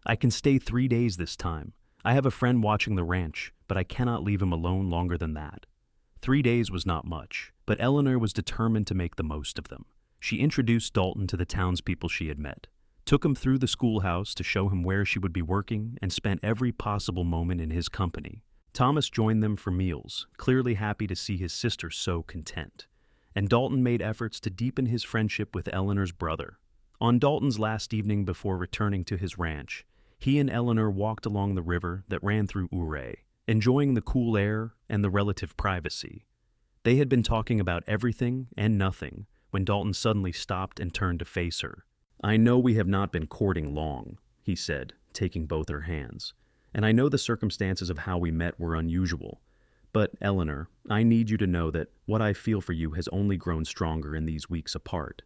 "I can stay 3 days this time. I have a friend watching the ranch, but I cannot leave him alone longer than that." 3 days was not much, but Eleanor was determined to make the most of them. She introduced Dalton to the townspeople she had met, took him through the schoolhouse to show him where she would be working, and spent every possible moment in his company. Thomas joined them for meals, clearly happy to see his sister so content, and Dalton made efforts to deepen his friendship with Eleanor's brother. On Dalton's last evening before returning to his ranch, he and Eleanor walked along the river that ran through Uri, enjoying the cool air and the relative privacy. They had been talking about everything and nothing when Dalton suddenly stopped and turned to face her. "I know we have not been courting long," he said, taking both her hands, "and I know the circumstances of how we met were unusual. But, Eleanor, I need you to know that what I feel for you has only grown stronger in these weeks apart.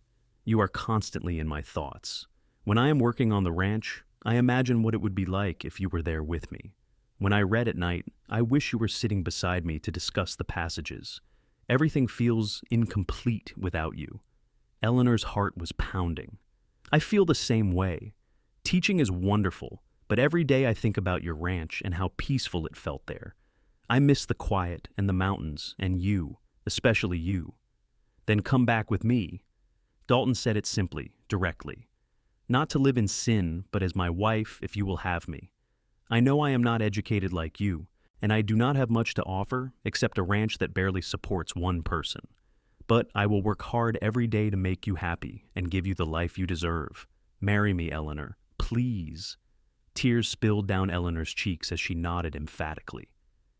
You are constantly in my thoughts. When I am working on the ranch, I imagine what it would be like if you were there with me. When I read at night, I wish you were sitting beside me to discuss the passages. Everything feels incomplete without you." Eleanor's heart was pounding. "I feel the same way. Teaching is wonderful, but every day I think about your ranch and how peaceful it felt there. I miss the quiet and the mountains and you, especially you." "Then come back with me." Dalton said it simply, directly. "Not to live in sin, but as my wife if you will have me. I know I am not educated like you, and I do not have much to offer except a ranch that barely supports one person. But I will work hard every day to make you happy and give you the life you deserve. Marry me, Eleanor, please." Tears spilled down Eleanor's cheeks as she nodded emphatically.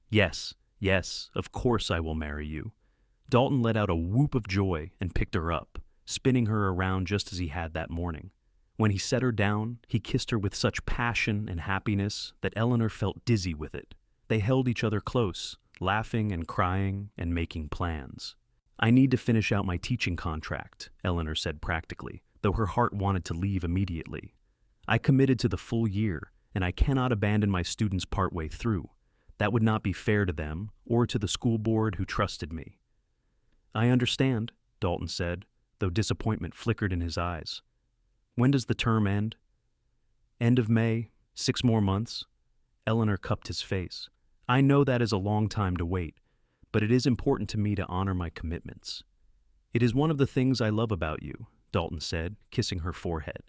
"Yes, yes, of course I will marry you." Dalton let out a whoop of joy and picked her up, spinning her around just as he had that morning. When he set her down, he kissed her with such passion and happiness that Eleanor felt dizzy with it. They held each other close, laughing and crying and making plans. "I need to finish out my teaching contract," Eleanor said practically, though her heart wanted to leave immediately. "I committed to the full year, and I cannot abandon my students partway through. That would not be fair to them or to the school board who trusted me." "I understand," Dalton said, though disappointment flickered in his eyes. "When does the term end?" "End of May, 6 more months." Eleanor cupped his face. "I know that is a long time to wait, but it is important to me to honor my commitments." "It is one of the things I love about you," Dalton said, kissing her forehead.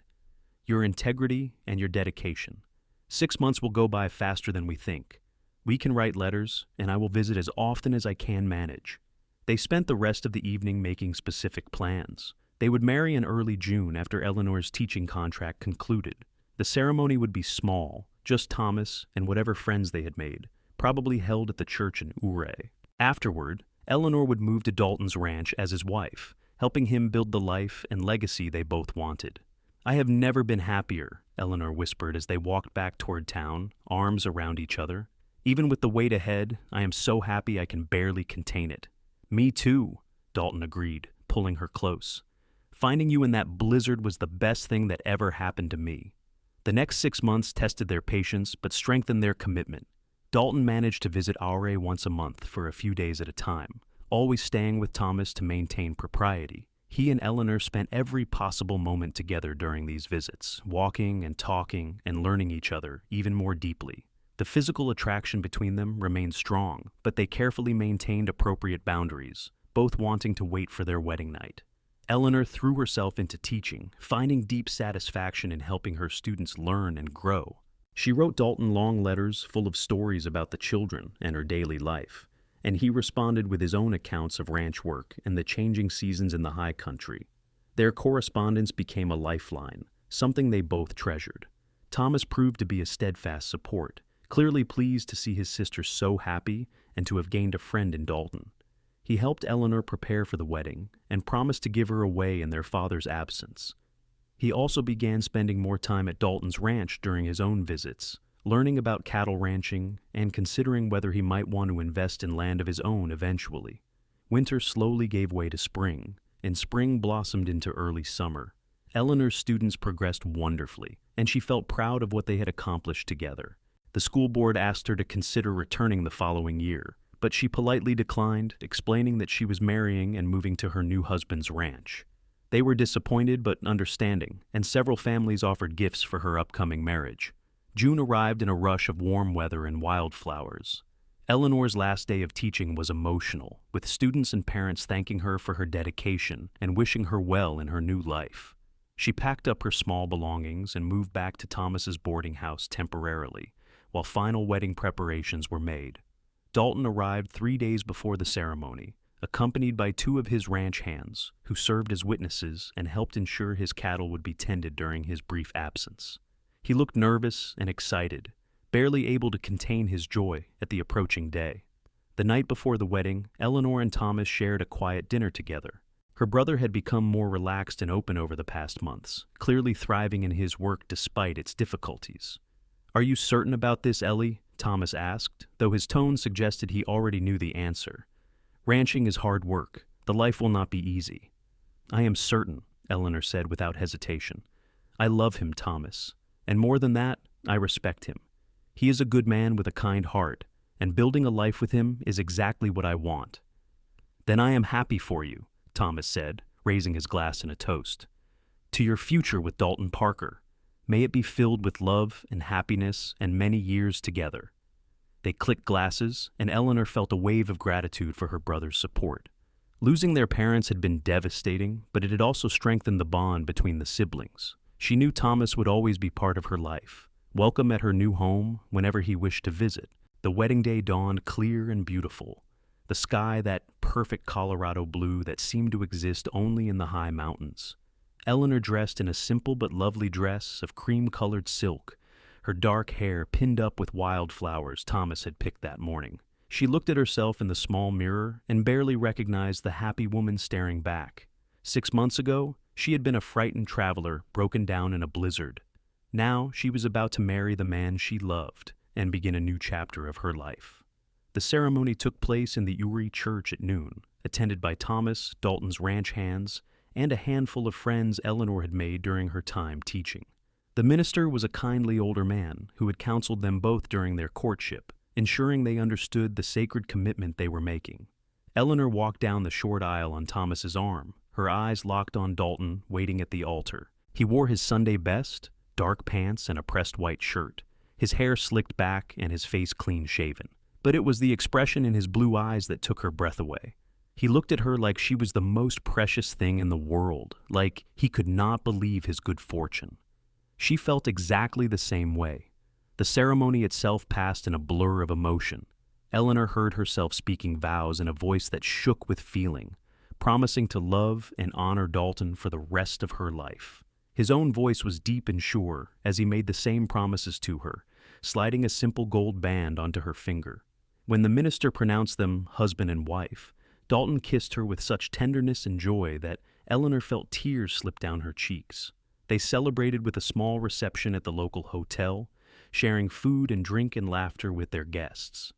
"Your integrity and your dedication. 6 months will go by faster than we think. We can write letters, and I will visit as often as I can manage." They spent the rest of the evening making specific plans. They would marry in early June after Eleanor's teaching contract concluded. The ceremony would be small, just Thomas and whatever friends they had made, probably held at the church in Uri. Afterward, Eleanor would move to Dalton's ranch as his wife, helping him build the life and legacy they both wanted. "I have never been happier," Eleanor whispered as they walked back toward town, arms around each other. "Even with the wait ahead, I am so happy I can barely contain it." "Me too," Dalton agreed, pulling her close. "Finding you in that blizzard was the best thing that ever happened to me." The next 6 months tested their patience but strengthened their commitment. Dalton managed to visit Aure once a month for a few days at a time, always staying with Thomas to maintain propriety. He and Eleanor spent every possible moment together during these visits, walking and talking and learning each other even more deeply. The physical attraction between them remained strong, but they carefully maintained appropriate boundaries, both wanting to wait for their wedding night. Eleanor threw herself into teaching, finding deep satisfaction in helping her students learn and grow. She wrote Dalton long letters full of stories about the children and her daily life, and he responded with his own accounts of ranch work and the changing seasons in the high country. Their correspondence became a lifeline, something they both treasured. Thomas proved to be a steadfast support, clearly pleased to see his sister so happy and to have gained a friend in Dalton. He helped Eleanor prepare for the wedding and promised to give her away in their father's absence. He also began spending more time at Dalton's ranch during his own visits, learning about cattle ranching and considering whether he might want to invest in land of his own eventually. Winter slowly gave way to spring, and spring blossomed into early summer. Eleanor's students progressed wonderfully, and she felt proud of what they had accomplished together. The school board asked her to consider returning the following year, but she politely declined, explaining that she was marrying and moving to her new husband's ranch. They were disappointed but understanding, and several families offered gifts for her upcoming marriage. June arrived in a rush of warm weather and wildflowers. Eleanor's last day of teaching was emotional, with students and parents thanking her for her dedication and wishing her well in her new life. She packed up her small belongings and moved back to Thomas's boarding house temporarily, while final wedding preparations were made. Dalton arrived 3 days before the ceremony, accompanied by 2 of his ranch hands, who served as witnesses and helped ensure his cattle would be tended during his brief absence. He looked nervous and excited, barely able to contain his joy at the approaching day. The night before the wedding, Eleanor and Thomas shared a quiet dinner together. Her brother had become more relaxed and open over the past months, clearly thriving in his work despite its difficulties. "Are you certain about this, Ellie?" Thomas asked, though his tone suggested he already knew the answer. "Ranching is hard work. The life will not be easy." "I am certain," Eleanor said without hesitation. "I love him, Thomas. And more than that, I respect him. He is a good man with a kind heart, and building a life with him is exactly what I want." "Then I am happy for you," Thomas said, raising his glass in a toast. "To your future with Dalton Parker. May it be filled with love and happiness and many years together." They clicked glasses, and Eleanor felt a wave of gratitude for her brother's support. Losing their parents had been devastating, but it had also strengthened the bond between the siblings. She knew Thomas would always be part of her life, welcome at her new home whenever he wished to visit. The wedding day dawned clear and beautiful. The sky, that perfect Colorado blue that seemed to exist only in the high mountains. Eleanor dressed in a simple but lovely dress of cream-colored silk, her dark hair pinned up with wildflowers Thomas had picked that morning. She looked at herself in the small mirror and barely recognized the happy woman staring back. 6 months ago, she had been a frightened traveler broken down in a blizzard. Now she was about to marry the man she loved and begin a new chapter of her life. The ceremony took place in the Uri church at noon, attended by Thomas, Dalton's ranch hands, and a handful of friends Eleanor had made during her time teaching. The minister was a kindly older man who had counseled them both during their courtship, ensuring they understood the sacred commitment they were making. Eleanor walked down the short aisle on Thomas's arm, her eyes locked on Dalton waiting at the altar. He wore his Sunday best, dark pants and a pressed white shirt, his hair slicked back and his face clean-shaven. But it was the expression in his blue eyes that took her breath away. He looked at her like she was the most precious thing in the world, like he could not believe his good fortune. She felt exactly the same way. The ceremony itself passed in a blur of emotion. Eleanor heard herself speaking vows in a voice that shook with feeling, promising to love and honor Dalton for the rest of her life. His own voice was deep and sure as he made the same promises to her, sliding a simple gold band onto her finger. When the minister pronounced them husband and wife, Dalton kissed her with such tenderness and joy that Eleanor felt tears slip down her cheeks. They celebrated with a small reception at the local hotel, sharing food and drink and laughter with their guests.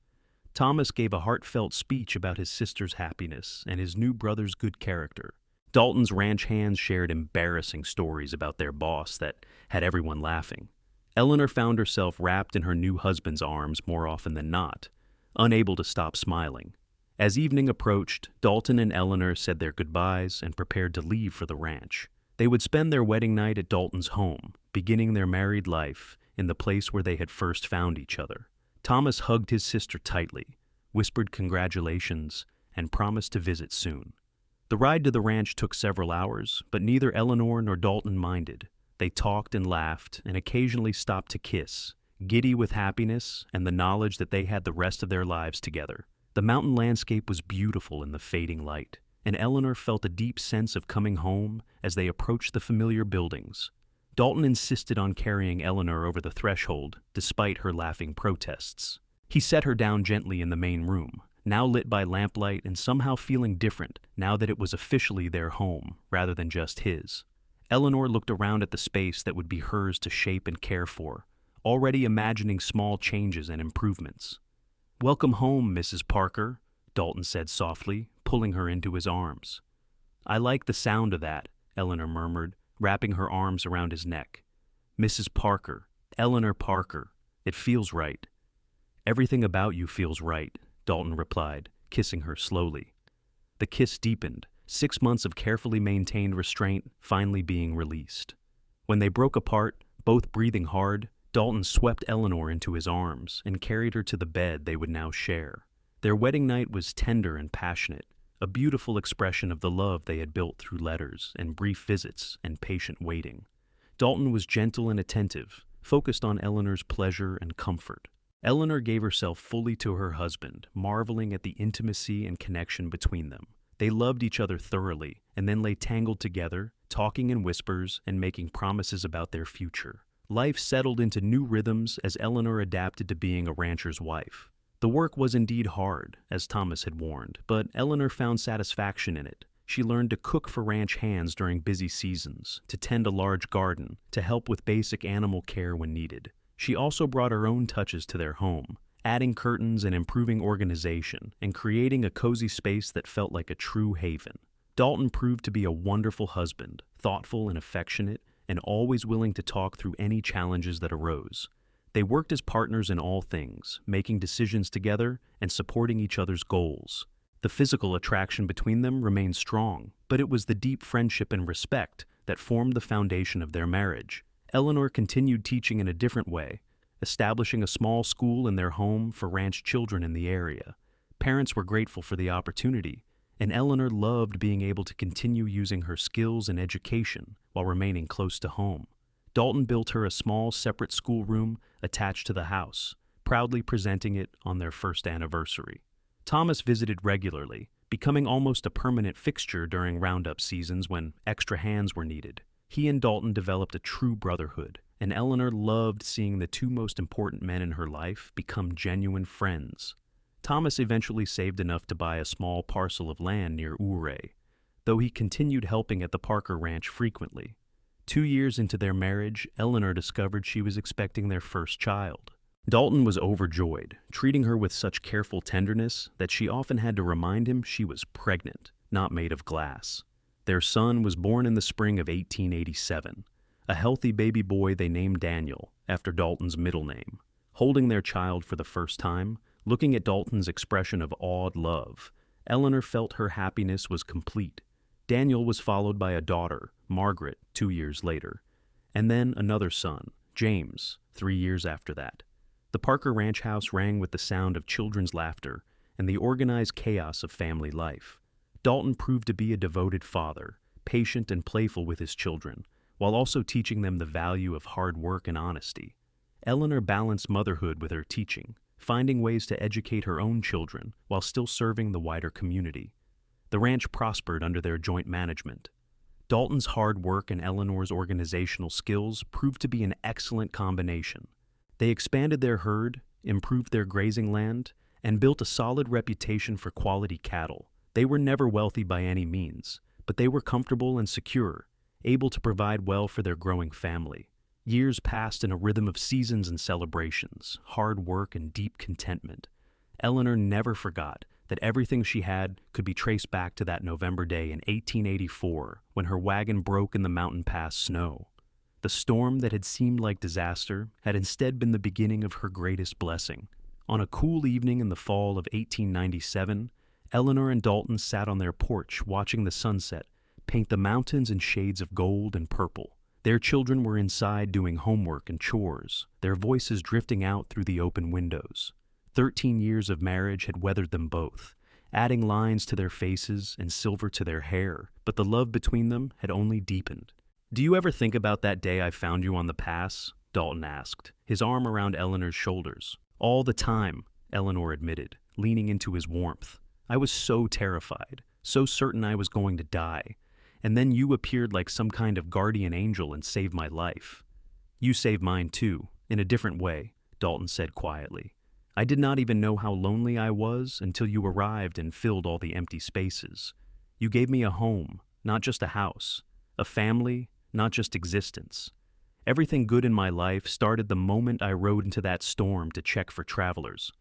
Thomas gave a heartfelt speech about his sister's happiness and his new brother's good character. Dalton's ranch hands shared embarrassing stories about their boss that had everyone laughing. Eleanor found herself wrapped in her new husband's arms more often than not, unable to stop smiling. As evening approached, Dalton and Eleanor said their goodbyes and prepared to leave for the ranch. They would spend their wedding night at Dalton's home, beginning their married life in the place where they had first found each other. Thomas hugged his sister tightly, whispered congratulations, and promised to visit soon. The ride to the ranch took several hours, but neither Eleanor nor Dalton minded. They talked and laughed and occasionally stopped to kiss, giddy with happiness and the knowledge that they had the rest of their lives together. The mountain landscape was beautiful in the fading light, and Eleanor felt a deep sense of coming home as they approached the familiar buildings. Dalton insisted on carrying Eleanor over the threshold, despite her laughing protests. He set her down gently in the main room, now lit by lamplight and somehow feeling different now that it was officially their home rather than just his. Eleanor looked around at the space that would be hers to shape and care for, already imagining small changes and improvements. "Welcome home, Mrs. Parker," Dalton said softly, pulling her into his arms. "I like the sound of that," Eleanor murmured, wrapping her arms around his neck. "Mrs. Parker, Eleanor Parker, it feels right." "Everything about you feels right," Dalton replied, kissing her slowly. The kiss deepened, 6 months of carefully maintained restraint finally being released. When they broke apart, both breathing hard, Dalton swept Eleanor into his arms and carried her to the bed they would now share. Their wedding night was tender and passionate, a beautiful expression of the love they had built through letters and brief visits and patient waiting. Dalton was gentle and attentive, focused on Eleanor's pleasure and comfort. Eleanor gave herself fully to her husband, marveling at the intimacy and connection between them. They loved each other thoroughly and then lay tangled together, talking in whispers and making promises about their future. Life settled into new rhythms as Eleanor adapted to being a rancher's wife. The work was indeed hard, as Thomas had warned, but Eleanor found satisfaction in it. She learned to cook for ranch hands during busy seasons, to tend a large garden, to help with basic animal care when needed. She also brought her own touches to their home, adding curtains and improving organization, and creating a cozy space that felt like a true haven. Dalton proved to be a wonderful husband, thoughtful and affectionate, and always willing to talk through any challenges that arose. They worked as partners in all things, making decisions together and supporting each other's goals. The physical attraction between them remained strong, but it was the deep friendship and respect that formed the foundation of their marriage. Eleanor continued teaching in a different way, establishing a small school in their home for ranch children in the area. Parents were grateful for the opportunity, and Eleanor loved being able to continue using her skills and education while remaining close to home. Dalton built her a small separate schoolroom attached to the house, proudly presenting it on their first anniversary. Thomas visited regularly, becoming almost a permanent fixture during roundup seasons when extra hands were needed. He and Dalton developed a true brotherhood, and Eleanor loved seeing the two most important men in her life become genuine friends. Thomas eventually saved enough to buy a small parcel of land near Ouray, though he continued helping at the Parker Ranch frequently. 2 years into their marriage, Eleanor discovered she was expecting their first child. Dalton was overjoyed, treating her with such careful tenderness that she often had to remind him she was pregnant, not made of glass. Their son was born in the spring of 1887, a healthy baby boy they named Daniel, after Dalton's middle name. Holding their child for the first time, looking at Dalton's expression of awed love, Eleanor felt her happiness was complete. Daniel was followed by a daughter, Margaret, 2 years later, and then another son, James, 3 years after that. The Parker Ranch house rang with the sound of children's laughter and the organized chaos of family life. Dalton proved to be a devoted father, patient and playful with his children, while also teaching them the value of hard work and honesty. Eleanor balanced motherhood with her teaching, finding ways to educate her own children while still serving the wider community. The ranch prospered under their joint management. Dalton's hard work and Eleanor's organizational skills proved to be an excellent combination. They expanded their herd, improved their grazing land, and built a solid reputation for quality cattle, They were never wealthy by any means, but they were comfortable and secure, able to provide well for their growing family. Years passed in a rhythm of seasons and celebrations, hard work and deep contentment. Eleanor never forgot that everything she had could be traced back to that November day in 1884 when her wagon broke in the mountain pass snow. The storm that had seemed like disaster had instead been the beginning of her greatest blessing. On a cool evening in the fall of 1897, Eleanor and Dalton sat on their porch watching the sunset paint the mountains in shades of gold and purple. Their children were inside doing homework and chores, their voices drifting out through the open windows. 13 years of marriage had weathered them both, adding lines to their faces and silver to their hair, but the love between them had only deepened. "Do you ever think about that day I found you on the pass?" Dalton asked, his arm around Eleanor's shoulders. "All the time," Eleanor admitted, leaning into his warmth. "I was so terrified, so certain I was going to die. And then you appeared like some kind of guardian angel and saved my life." "You saved mine too, in a different way," Dalton said quietly. "I did not even know how lonely I was until you arrived and filled all the empty spaces. You gave me a home, not just a house, a family, not just existence. Everything good in my life started the moment I rode into that storm to check for travelers."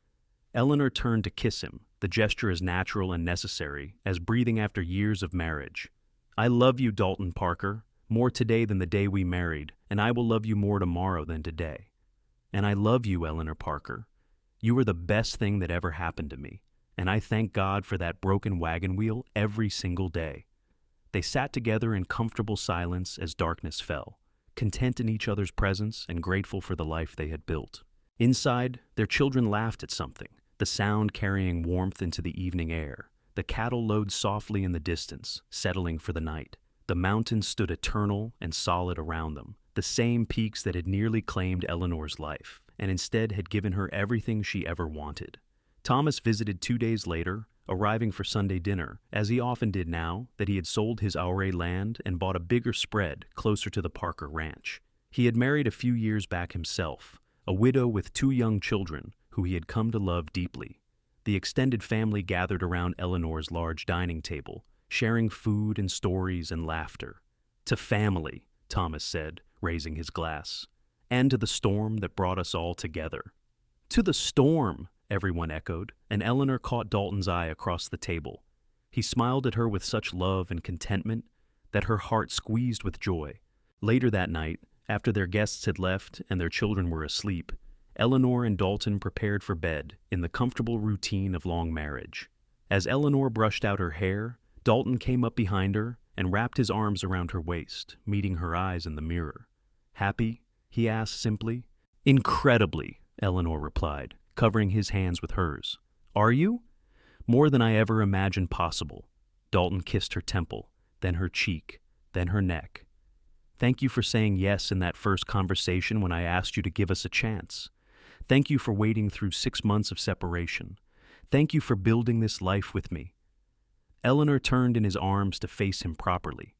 Eleanor turned to kiss him, the gesture as natural and necessary as breathing after years of marriage. "I love you, Dalton Parker, more today than the day we married, and I will love you more tomorrow than today. And I love you, Eleanor Parker. You were the best thing that ever happened to me, and I thank God for that broken wagon wheel every single day." They sat together in comfortable silence as darkness fell, content in each other's presence and grateful for the life they had built. Inside, their children laughed at something, the sound carrying warmth into the evening air. The cattle lowed softly in the distance, settling for the night. The mountains stood eternal and solid around them, the same peaks that had nearly claimed Eleanor's life, and instead had given her everything she ever wanted. Thomas visited 2 days later, arriving for Sunday dinner, as he often did now that he had sold his Aure land and bought a bigger spread closer to the Parker ranch. He had married a few years back himself, a widow with 2 young children who he had come to love deeply. The extended family gathered around Eleanor's large dining table, sharing food and stories and laughter. "To family," Thomas said, raising his glass, "and to the storm that brought us all together." "To the storm," everyone echoed, and Eleanor caught Dalton's eye across the table. He smiled at her with such love and contentment that her heart squeezed with joy. Later that night, after their guests had left and their children were asleep, Eleanor and Dalton prepared for bed in the comfortable routine of long marriage. As Eleanor brushed out her hair, Dalton came up behind her and wrapped his arms around her waist, meeting her eyes in the mirror. "Happy?" he asked simply. "Incredibly," Eleanor replied, covering his hands with hers. "Are you?" "More than I ever imagined possible." Dalton kissed her temple, then her cheek, then her neck. "Thank you for saying yes in that first conversation when I asked you to give us a chance. Thank you for waiting through 6 months of separation. Thank you for building this life with me." Eleanor turned in his arms to face him properly.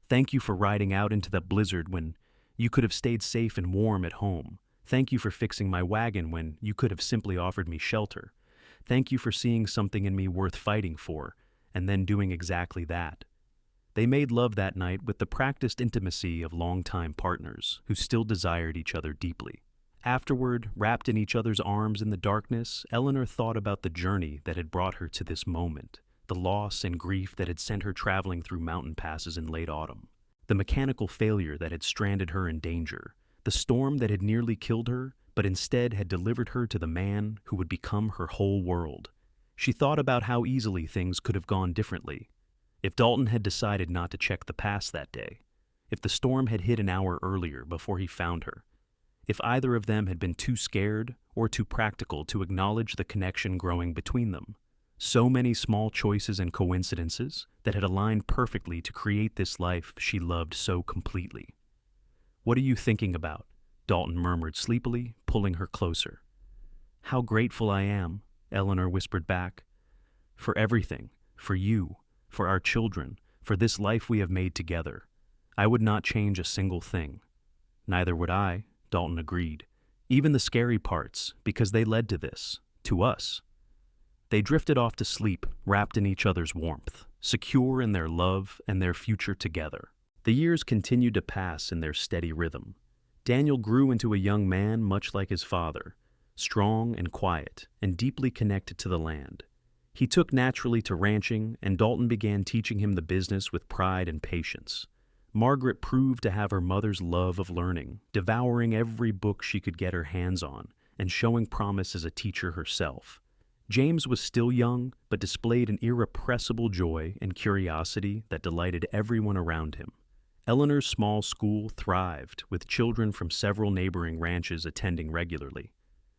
"Thank you for riding out into the blizzard when you could have stayed safe and warm at home. Thank you for fixing my wagon when you could have simply offered me shelter. Thank you for seeing something in me worth fighting for, and then doing exactly that." They made love that night with the practiced intimacy of longtime partners who still desired each other deeply. Afterward, wrapped in each other's arms in the darkness, Eleanor thought about the journey that had brought her to this moment, the loss and grief that had sent her traveling through mountain passes in late autumn, the mechanical failure that had stranded her in danger, the storm that had nearly killed her, but instead had delivered her to the man who would become her whole world. She thought about how easily things could have gone differently. If Dalton had decided not to check the pass that day, if the storm had hit an hour earlier before he found her, if either of them had been too scared or too practical to acknowledge the connection growing between them. So many small choices and coincidences that had aligned perfectly to create this life she loved so completely. "What are you thinking about?" Dalton murmured sleepily, pulling her closer. "How grateful I am," Eleanor whispered back. "For everything, for you, for our children, for this life we have made together. I would not change a single thing." "Neither would I," Dalton agreed. "Even the scary parts, because they led to this, to us." They drifted off to sleep, wrapped in each other's warmth, secure in their love and their future together. The years continued to pass in their steady rhythm. Daniel grew into a young man much like his father, strong and quiet, and deeply connected to the land. He took naturally to ranching, and Dalton began teaching him the business with pride and patience. Margaret proved to have her mother's love of learning, devouring every book she could get her hands on, and showing promise as a teacher herself. James was still young, but displayed an irrepressible joy and curiosity that delighted everyone around him. Eleanor's small school thrived, with children from several neighboring ranches attending regularly.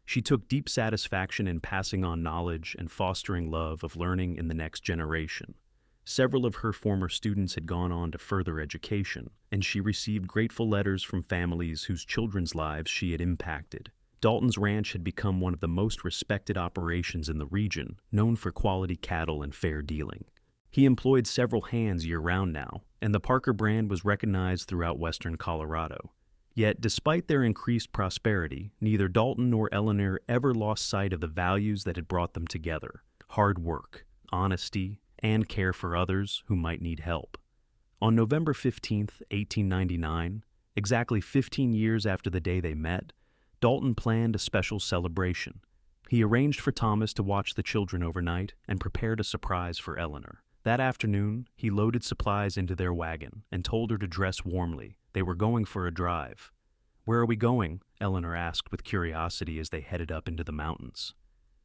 She took deep satisfaction in passing on knowledge and fostering love of learning in the next generation. Several of her former students had gone on to further education, and she received grateful letters from families whose children's lives she had impacted. Dalton's ranch had become one of the most respected operations in the region, known for quality cattle and fair dealing. He employed several hands year-round now, and the Parker brand was recognized throughout western Colorado. Yet, despite their increased prosperity, neither Dalton nor Eleanor ever lost sight of the values that had brought them together: hard work, honesty, and care for others who might need help. On November 15, 1899, exactly 15 years after the day they met, Dalton planned a special celebration. He arranged for Thomas to watch the children overnight and prepared a surprise for Eleanor. That afternoon, he loaded supplies into their wagon and told her to dress warmly. They were going for a drive. "Where are we going?" Eleanor asked with curiosity as they headed up into the mountains.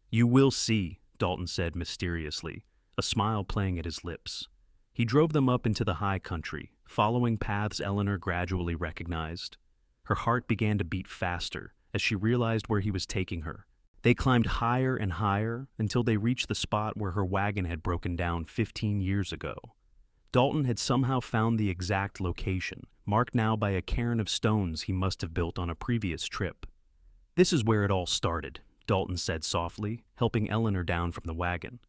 "You will see," Dalton said mysteriously, a smile playing at his lips. He drove them up into the high country, following paths Eleanor gradually recognized. Her heart began to beat faster as she realized where he was taking her. They climbed higher and higher until they reached the spot where her wagon had broken down 15 years ago. Dalton had somehow found the exact location, marked now by a cairn of stones he must have built on a previous trip. "This is where it all started," Dalton said softly, helping Eleanor down from the wagon.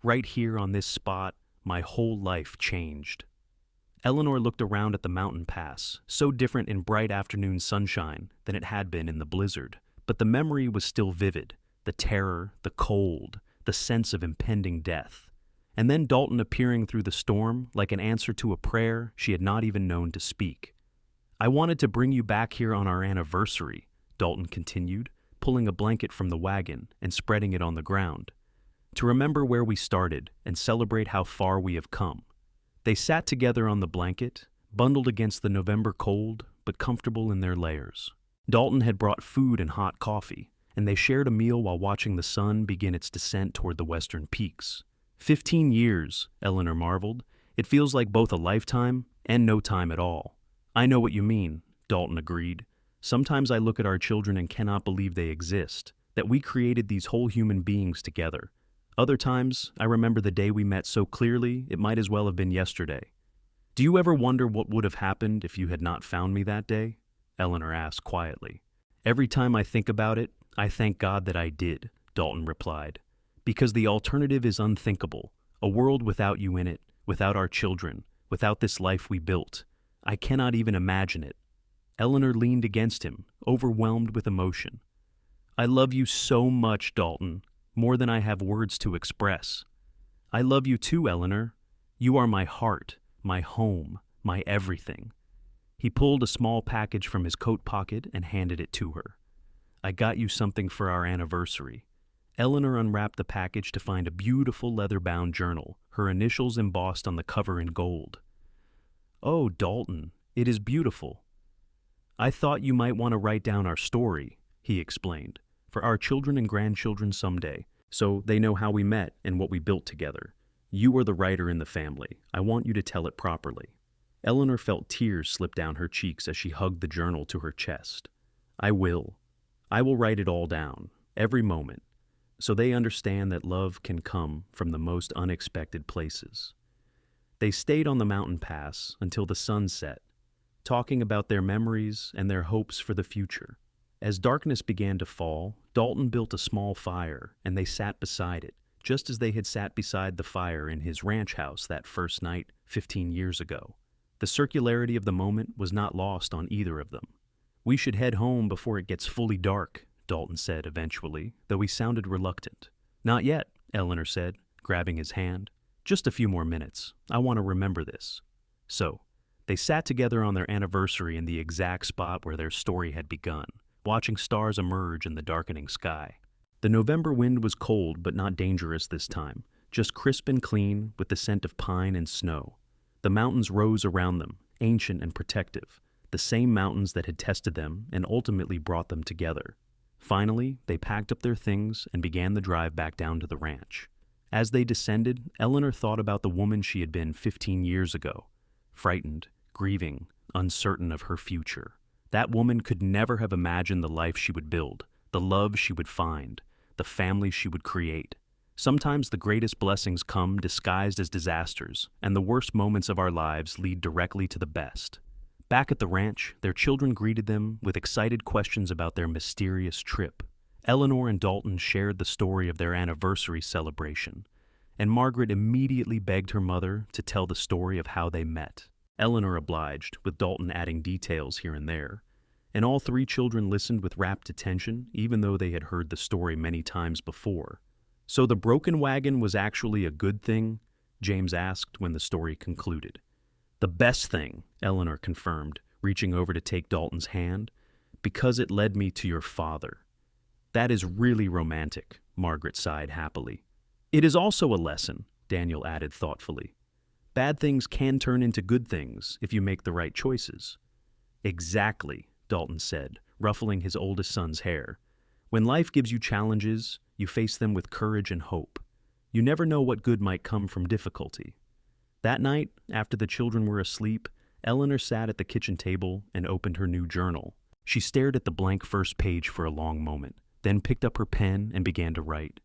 "Right here on this spot, my whole life changed." Eleanor looked around at the mountain pass, so different in bright afternoon sunshine than it had been in the blizzard. But the memory was still vivid: the terror, the cold, the sense of impending death. And then Dalton appearing through the storm like an answer to a prayer she had not even known to speak. "I wanted to bring you back here on our anniversary," Dalton continued, pulling a blanket from the wagon and spreading it on the ground, "to remember where we started and celebrate how far we have come." They sat together on the blanket, bundled against the November cold, but comfortable in their layers. Dalton had brought food and hot coffee, and they shared a meal while watching the sun begin its descent toward the western peaks. 15 years, Eleanor marveled. "It feels like both a lifetime and no time at all." "I know what you mean," Dalton agreed. "Sometimes I look at our children and cannot believe they exist, that we created these whole human beings together. Other times, I remember the day we met so clearly it might as well have been yesterday." "Do you ever wonder what would have happened if you had not found me that day?" Eleanor asked quietly. "Every time I think about it, I thank God that I did," Dalton replied. "Because the alternative is unthinkable. A world without you in it, without our children, without this life we built. I cannot even imagine it." Eleanor leaned against him, overwhelmed with emotion. "I love you so much, Dalton, more than I have words to express." "I love you too, Eleanor. You are my heart, my home, my everything." He pulled a small package from his coat pocket and handed it to her. "I got you something for our anniversary." Eleanor unwrapped the package to find a beautiful leather-bound journal, her initials embossed on the cover in gold. "Oh, Dalton, it is beautiful. I thought you might want to write down our story," he explained, "for our children and grandchildren someday, so they know how we met and what we built together. You are the writer in the family. I want you to tell it properly." Eleanor felt tears slip down her cheeks as she hugged the journal to her chest. I will write it all down, every moment, so they understand that love can come from the most unexpected places." They stayed on the mountain pass until the sun set, talking about their memories and their hopes for the future. As darkness began to fall, Dalton built a small fire, and they sat beside it, just as they had sat beside the fire in his ranch house that first night 15 years ago. The circularity of the moment was not lost on either of them. "We should head home before it gets fully dark," Dalton said eventually, though he sounded reluctant. "Not yet," Eleanor said, grabbing his hand. "Just a few more minutes. I want to remember this." So, they sat together on their anniversary in the exact spot where their story had begun, watching stars emerge in the darkening sky. The November wind was cold but not dangerous this time, just crisp and clean with the scent of pine and snow. The mountains rose around them, ancient and protective, the same mountains that had tested them and ultimately brought them together. Finally, they packed up their things and began the drive back down to the ranch. As they descended, Eleanor thought about the woman she had been 15 years ago, frightened, grieving, uncertain of her future. That woman could never have imagined the life she would build, the love she would find, the family she would create. Sometimes the greatest blessings come disguised as disasters, and the worst moments of our lives lead directly to the best. Back at the ranch, their children greeted them with excited questions about their mysterious trip. Eleanor and Dalton shared the story of their anniversary celebration, and Margaret immediately begged her mother to tell the story of how they met. Eleanor obliged, with Dalton adding details here and there, and all three children listened with rapt attention, even though they had heard the story many times before. "So the broken wagon was actually a good thing?" James asked when the story concluded. "The best thing," Eleanor confirmed, reaching over to take Dalton's hand, "because it led me to your father." "That is really romantic," Margaret sighed happily. "It is also a lesson," Daniel added thoughtfully. "Bad things can turn into good things if you make the right choices." "Exactly," Dalton said, ruffling his oldest son's hair. "When life gives you challenges, you face them with courage and hope. You never know what good might come from difficulty." That night, after the children were asleep, Eleanor sat at the kitchen table and opened her new journal. She stared at the blank first page for a long moment, then picked up her pen and began to write.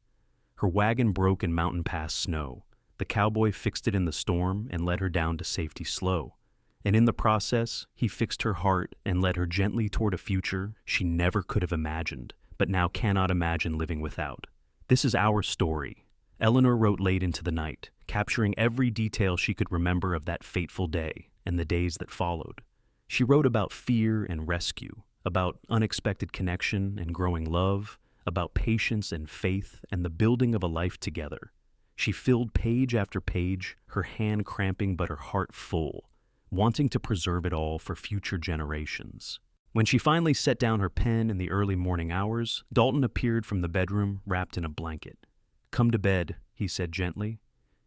Her wagon broke in mountain pass snow. The cowboy fixed it in the storm and led her down to safety slow. And in the process, he fixed her heart and led her gently toward a future she never could have imagined, but now cannot imagine living without. This is our story. Eleanor wrote late into the night, capturing every detail she could remember of that fateful day and the days that followed. She wrote about fear and rescue, about unexpected connection and growing love, about patience and faith and the building of a life together. She filled page after page, her hand cramping but her heart full, wanting to preserve it all for future generations. When she finally set down her pen in the early morning hours, Dalton appeared from the bedroom wrapped in a blanket. "Come to bed," he said gently.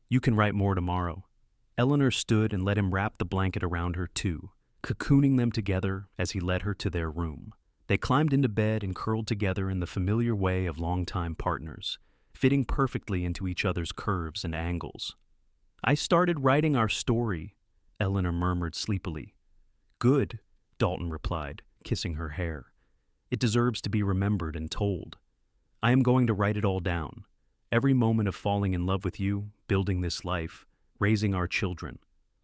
"You can write more tomorrow." Eleanor stood and let him wrap the blanket around her too, cocooning them together as he led her to their room. They climbed into bed and curled together in the familiar way of longtime partners, fitting perfectly into each other's curves and angles. "I started writing our story," Eleanor murmured sleepily. "Good," Dalton replied, kissing her hair. "It deserves to be remembered and told. I am going to write it all down. Every moment of falling in love with you, building this life, raising our children.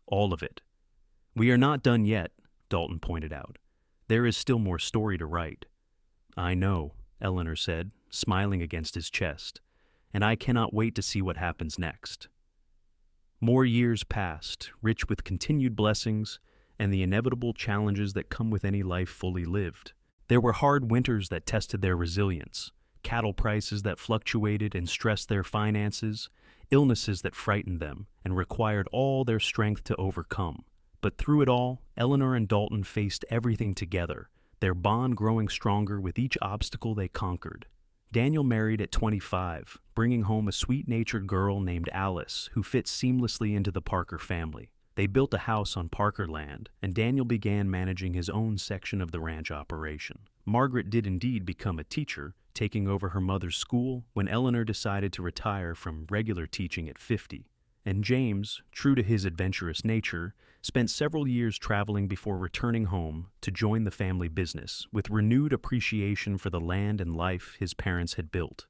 All of it." "We are not done yet," Dalton pointed out. "There is still more story to write." "I know," Eleanor said, smiling against his chest, "and I cannot wait to see what happens next." More years passed, rich with continued blessings and the inevitable challenges that come with any life fully lived. There were hard winters that tested their resilience, cattle prices that fluctuated and stressed their finances, illnesses that frightened them and required all their strength to overcome. But through it all, Eleanor and Dalton faced everything together, their bond growing stronger with each obstacle they conquered. Daniel married at 25, bringing home a sweet-natured girl named Alice who fit seamlessly into the Parker family. They built a house on Parker land, and Daniel began managing his own section of the ranch operation. Margaret did indeed become a teacher, taking over her mother's school when Eleanor decided to retire from regular teaching at 50. And James, true to his adventurous nature, spent several years traveling before returning home to join the family business with renewed appreciation for the land and life his parents had built.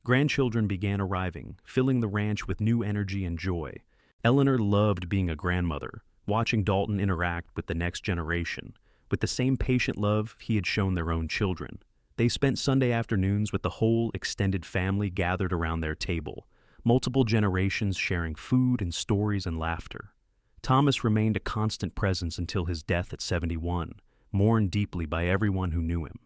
Grandchildren began arriving, filling the ranch with new energy and joy. Eleanor loved being a grandmother, watching Dalton interact with the next generation, with the same patient love he had shown their own children. They spent Sunday afternoons with the whole extended family gathered around their table, multiple generations sharing food and stories and laughter. Thomas remained a constant presence until his death at 71, mourned deeply by everyone who knew him.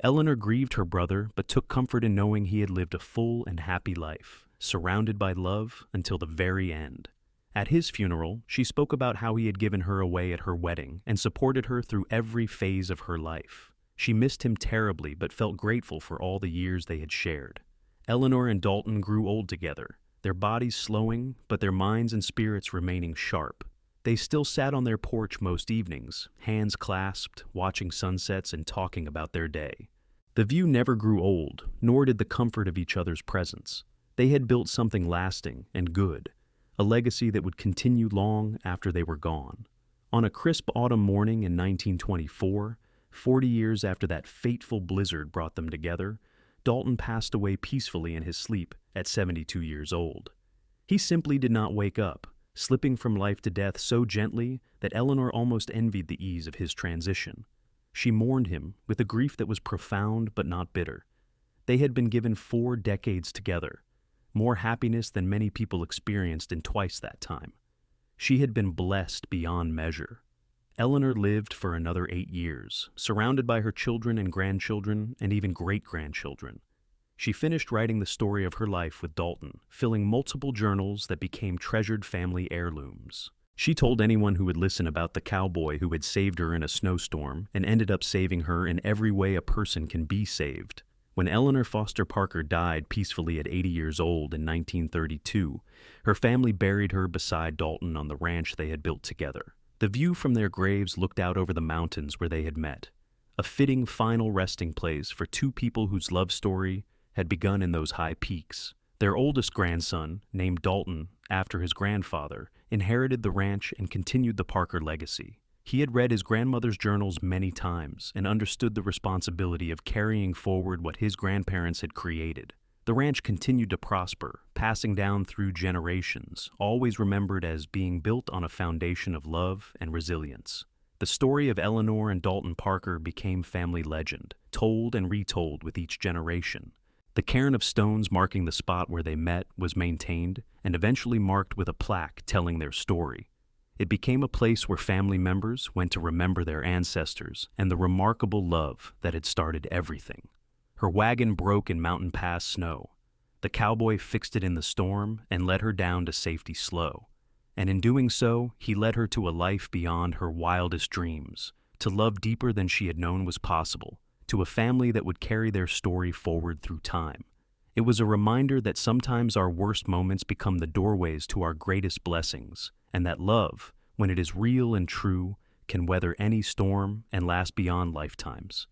Eleanor grieved her brother, but took comfort in knowing he had lived a full and happy life, surrounded by love until the very end. At his funeral, she spoke about how he had given her away at her wedding and supported her through every phase of her life. She missed him terribly but felt grateful for all the years they had shared. Eleanor and Dalton grew old together, their bodies slowing but their minds and spirits remaining sharp. They still sat on their porch most evenings, hands clasped, watching sunsets and talking about their day. The view never grew old, nor did the comfort of each other's presence. They had built something lasting and good, a legacy that would continue long after they were gone. On a crisp autumn morning in 1924, 40 years after that fateful blizzard brought them together, Dalton passed away peacefully in his sleep at 72 years old. He simply did not wake up, slipping from life to death so gently that Eleanor almost envied the ease of his transition. She mourned him with a grief that was profound but not bitter. They had been given 4 decades together, more happiness than many people experienced in twice that time. She had been blessed beyond measure. Eleanor lived for another 8 years, surrounded by her children and grandchildren and even great-grandchildren. She finished writing the story of her life with Dalton, filling multiple journals that became treasured family heirlooms. She told anyone who would listen about the cowboy who had saved her in a snowstorm and ended up saving her in every way a person can be saved. When Eleanor Foster Parker died peacefully at 80 years old in 1932, her family buried her beside Dalton on the ranch they had built together. The view from their graves looked out over the mountains where they had met, a fitting final resting place for 2 people whose love story had begun in those high peaks. Their oldest grandson, named Dalton after his grandfather, inherited the ranch and continued the Parker legacy. He had read his grandmother's journals many times and understood the responsibility of carrying forward what his grandparents had created. The ranch continued to prosper, passing down through generations, always remembered as being built on a foundation of love and resilience. The story of Eleanor and Dalton Parker became family legend, told and retold with each generation. The cairn of stones marking the spot where they met was maintained and eventually marked with a plaque telling their story. It became a place where family members went to remember their ancestors and the remarkable love that had started everything. Her wagon broke in mountain pass snow. The cowboy fixed it in the storm and led her down to safety slow. And in doing so, he led her to a life beyond her wildest dreams, to love deeper than she had known was possible, to a family that would carry their story forward through time. It was a reminder that sometimes our worst moments become the doorways to our greatest blessings, and that love, when it is real and true, can weather any storm and last beyond lifetimes.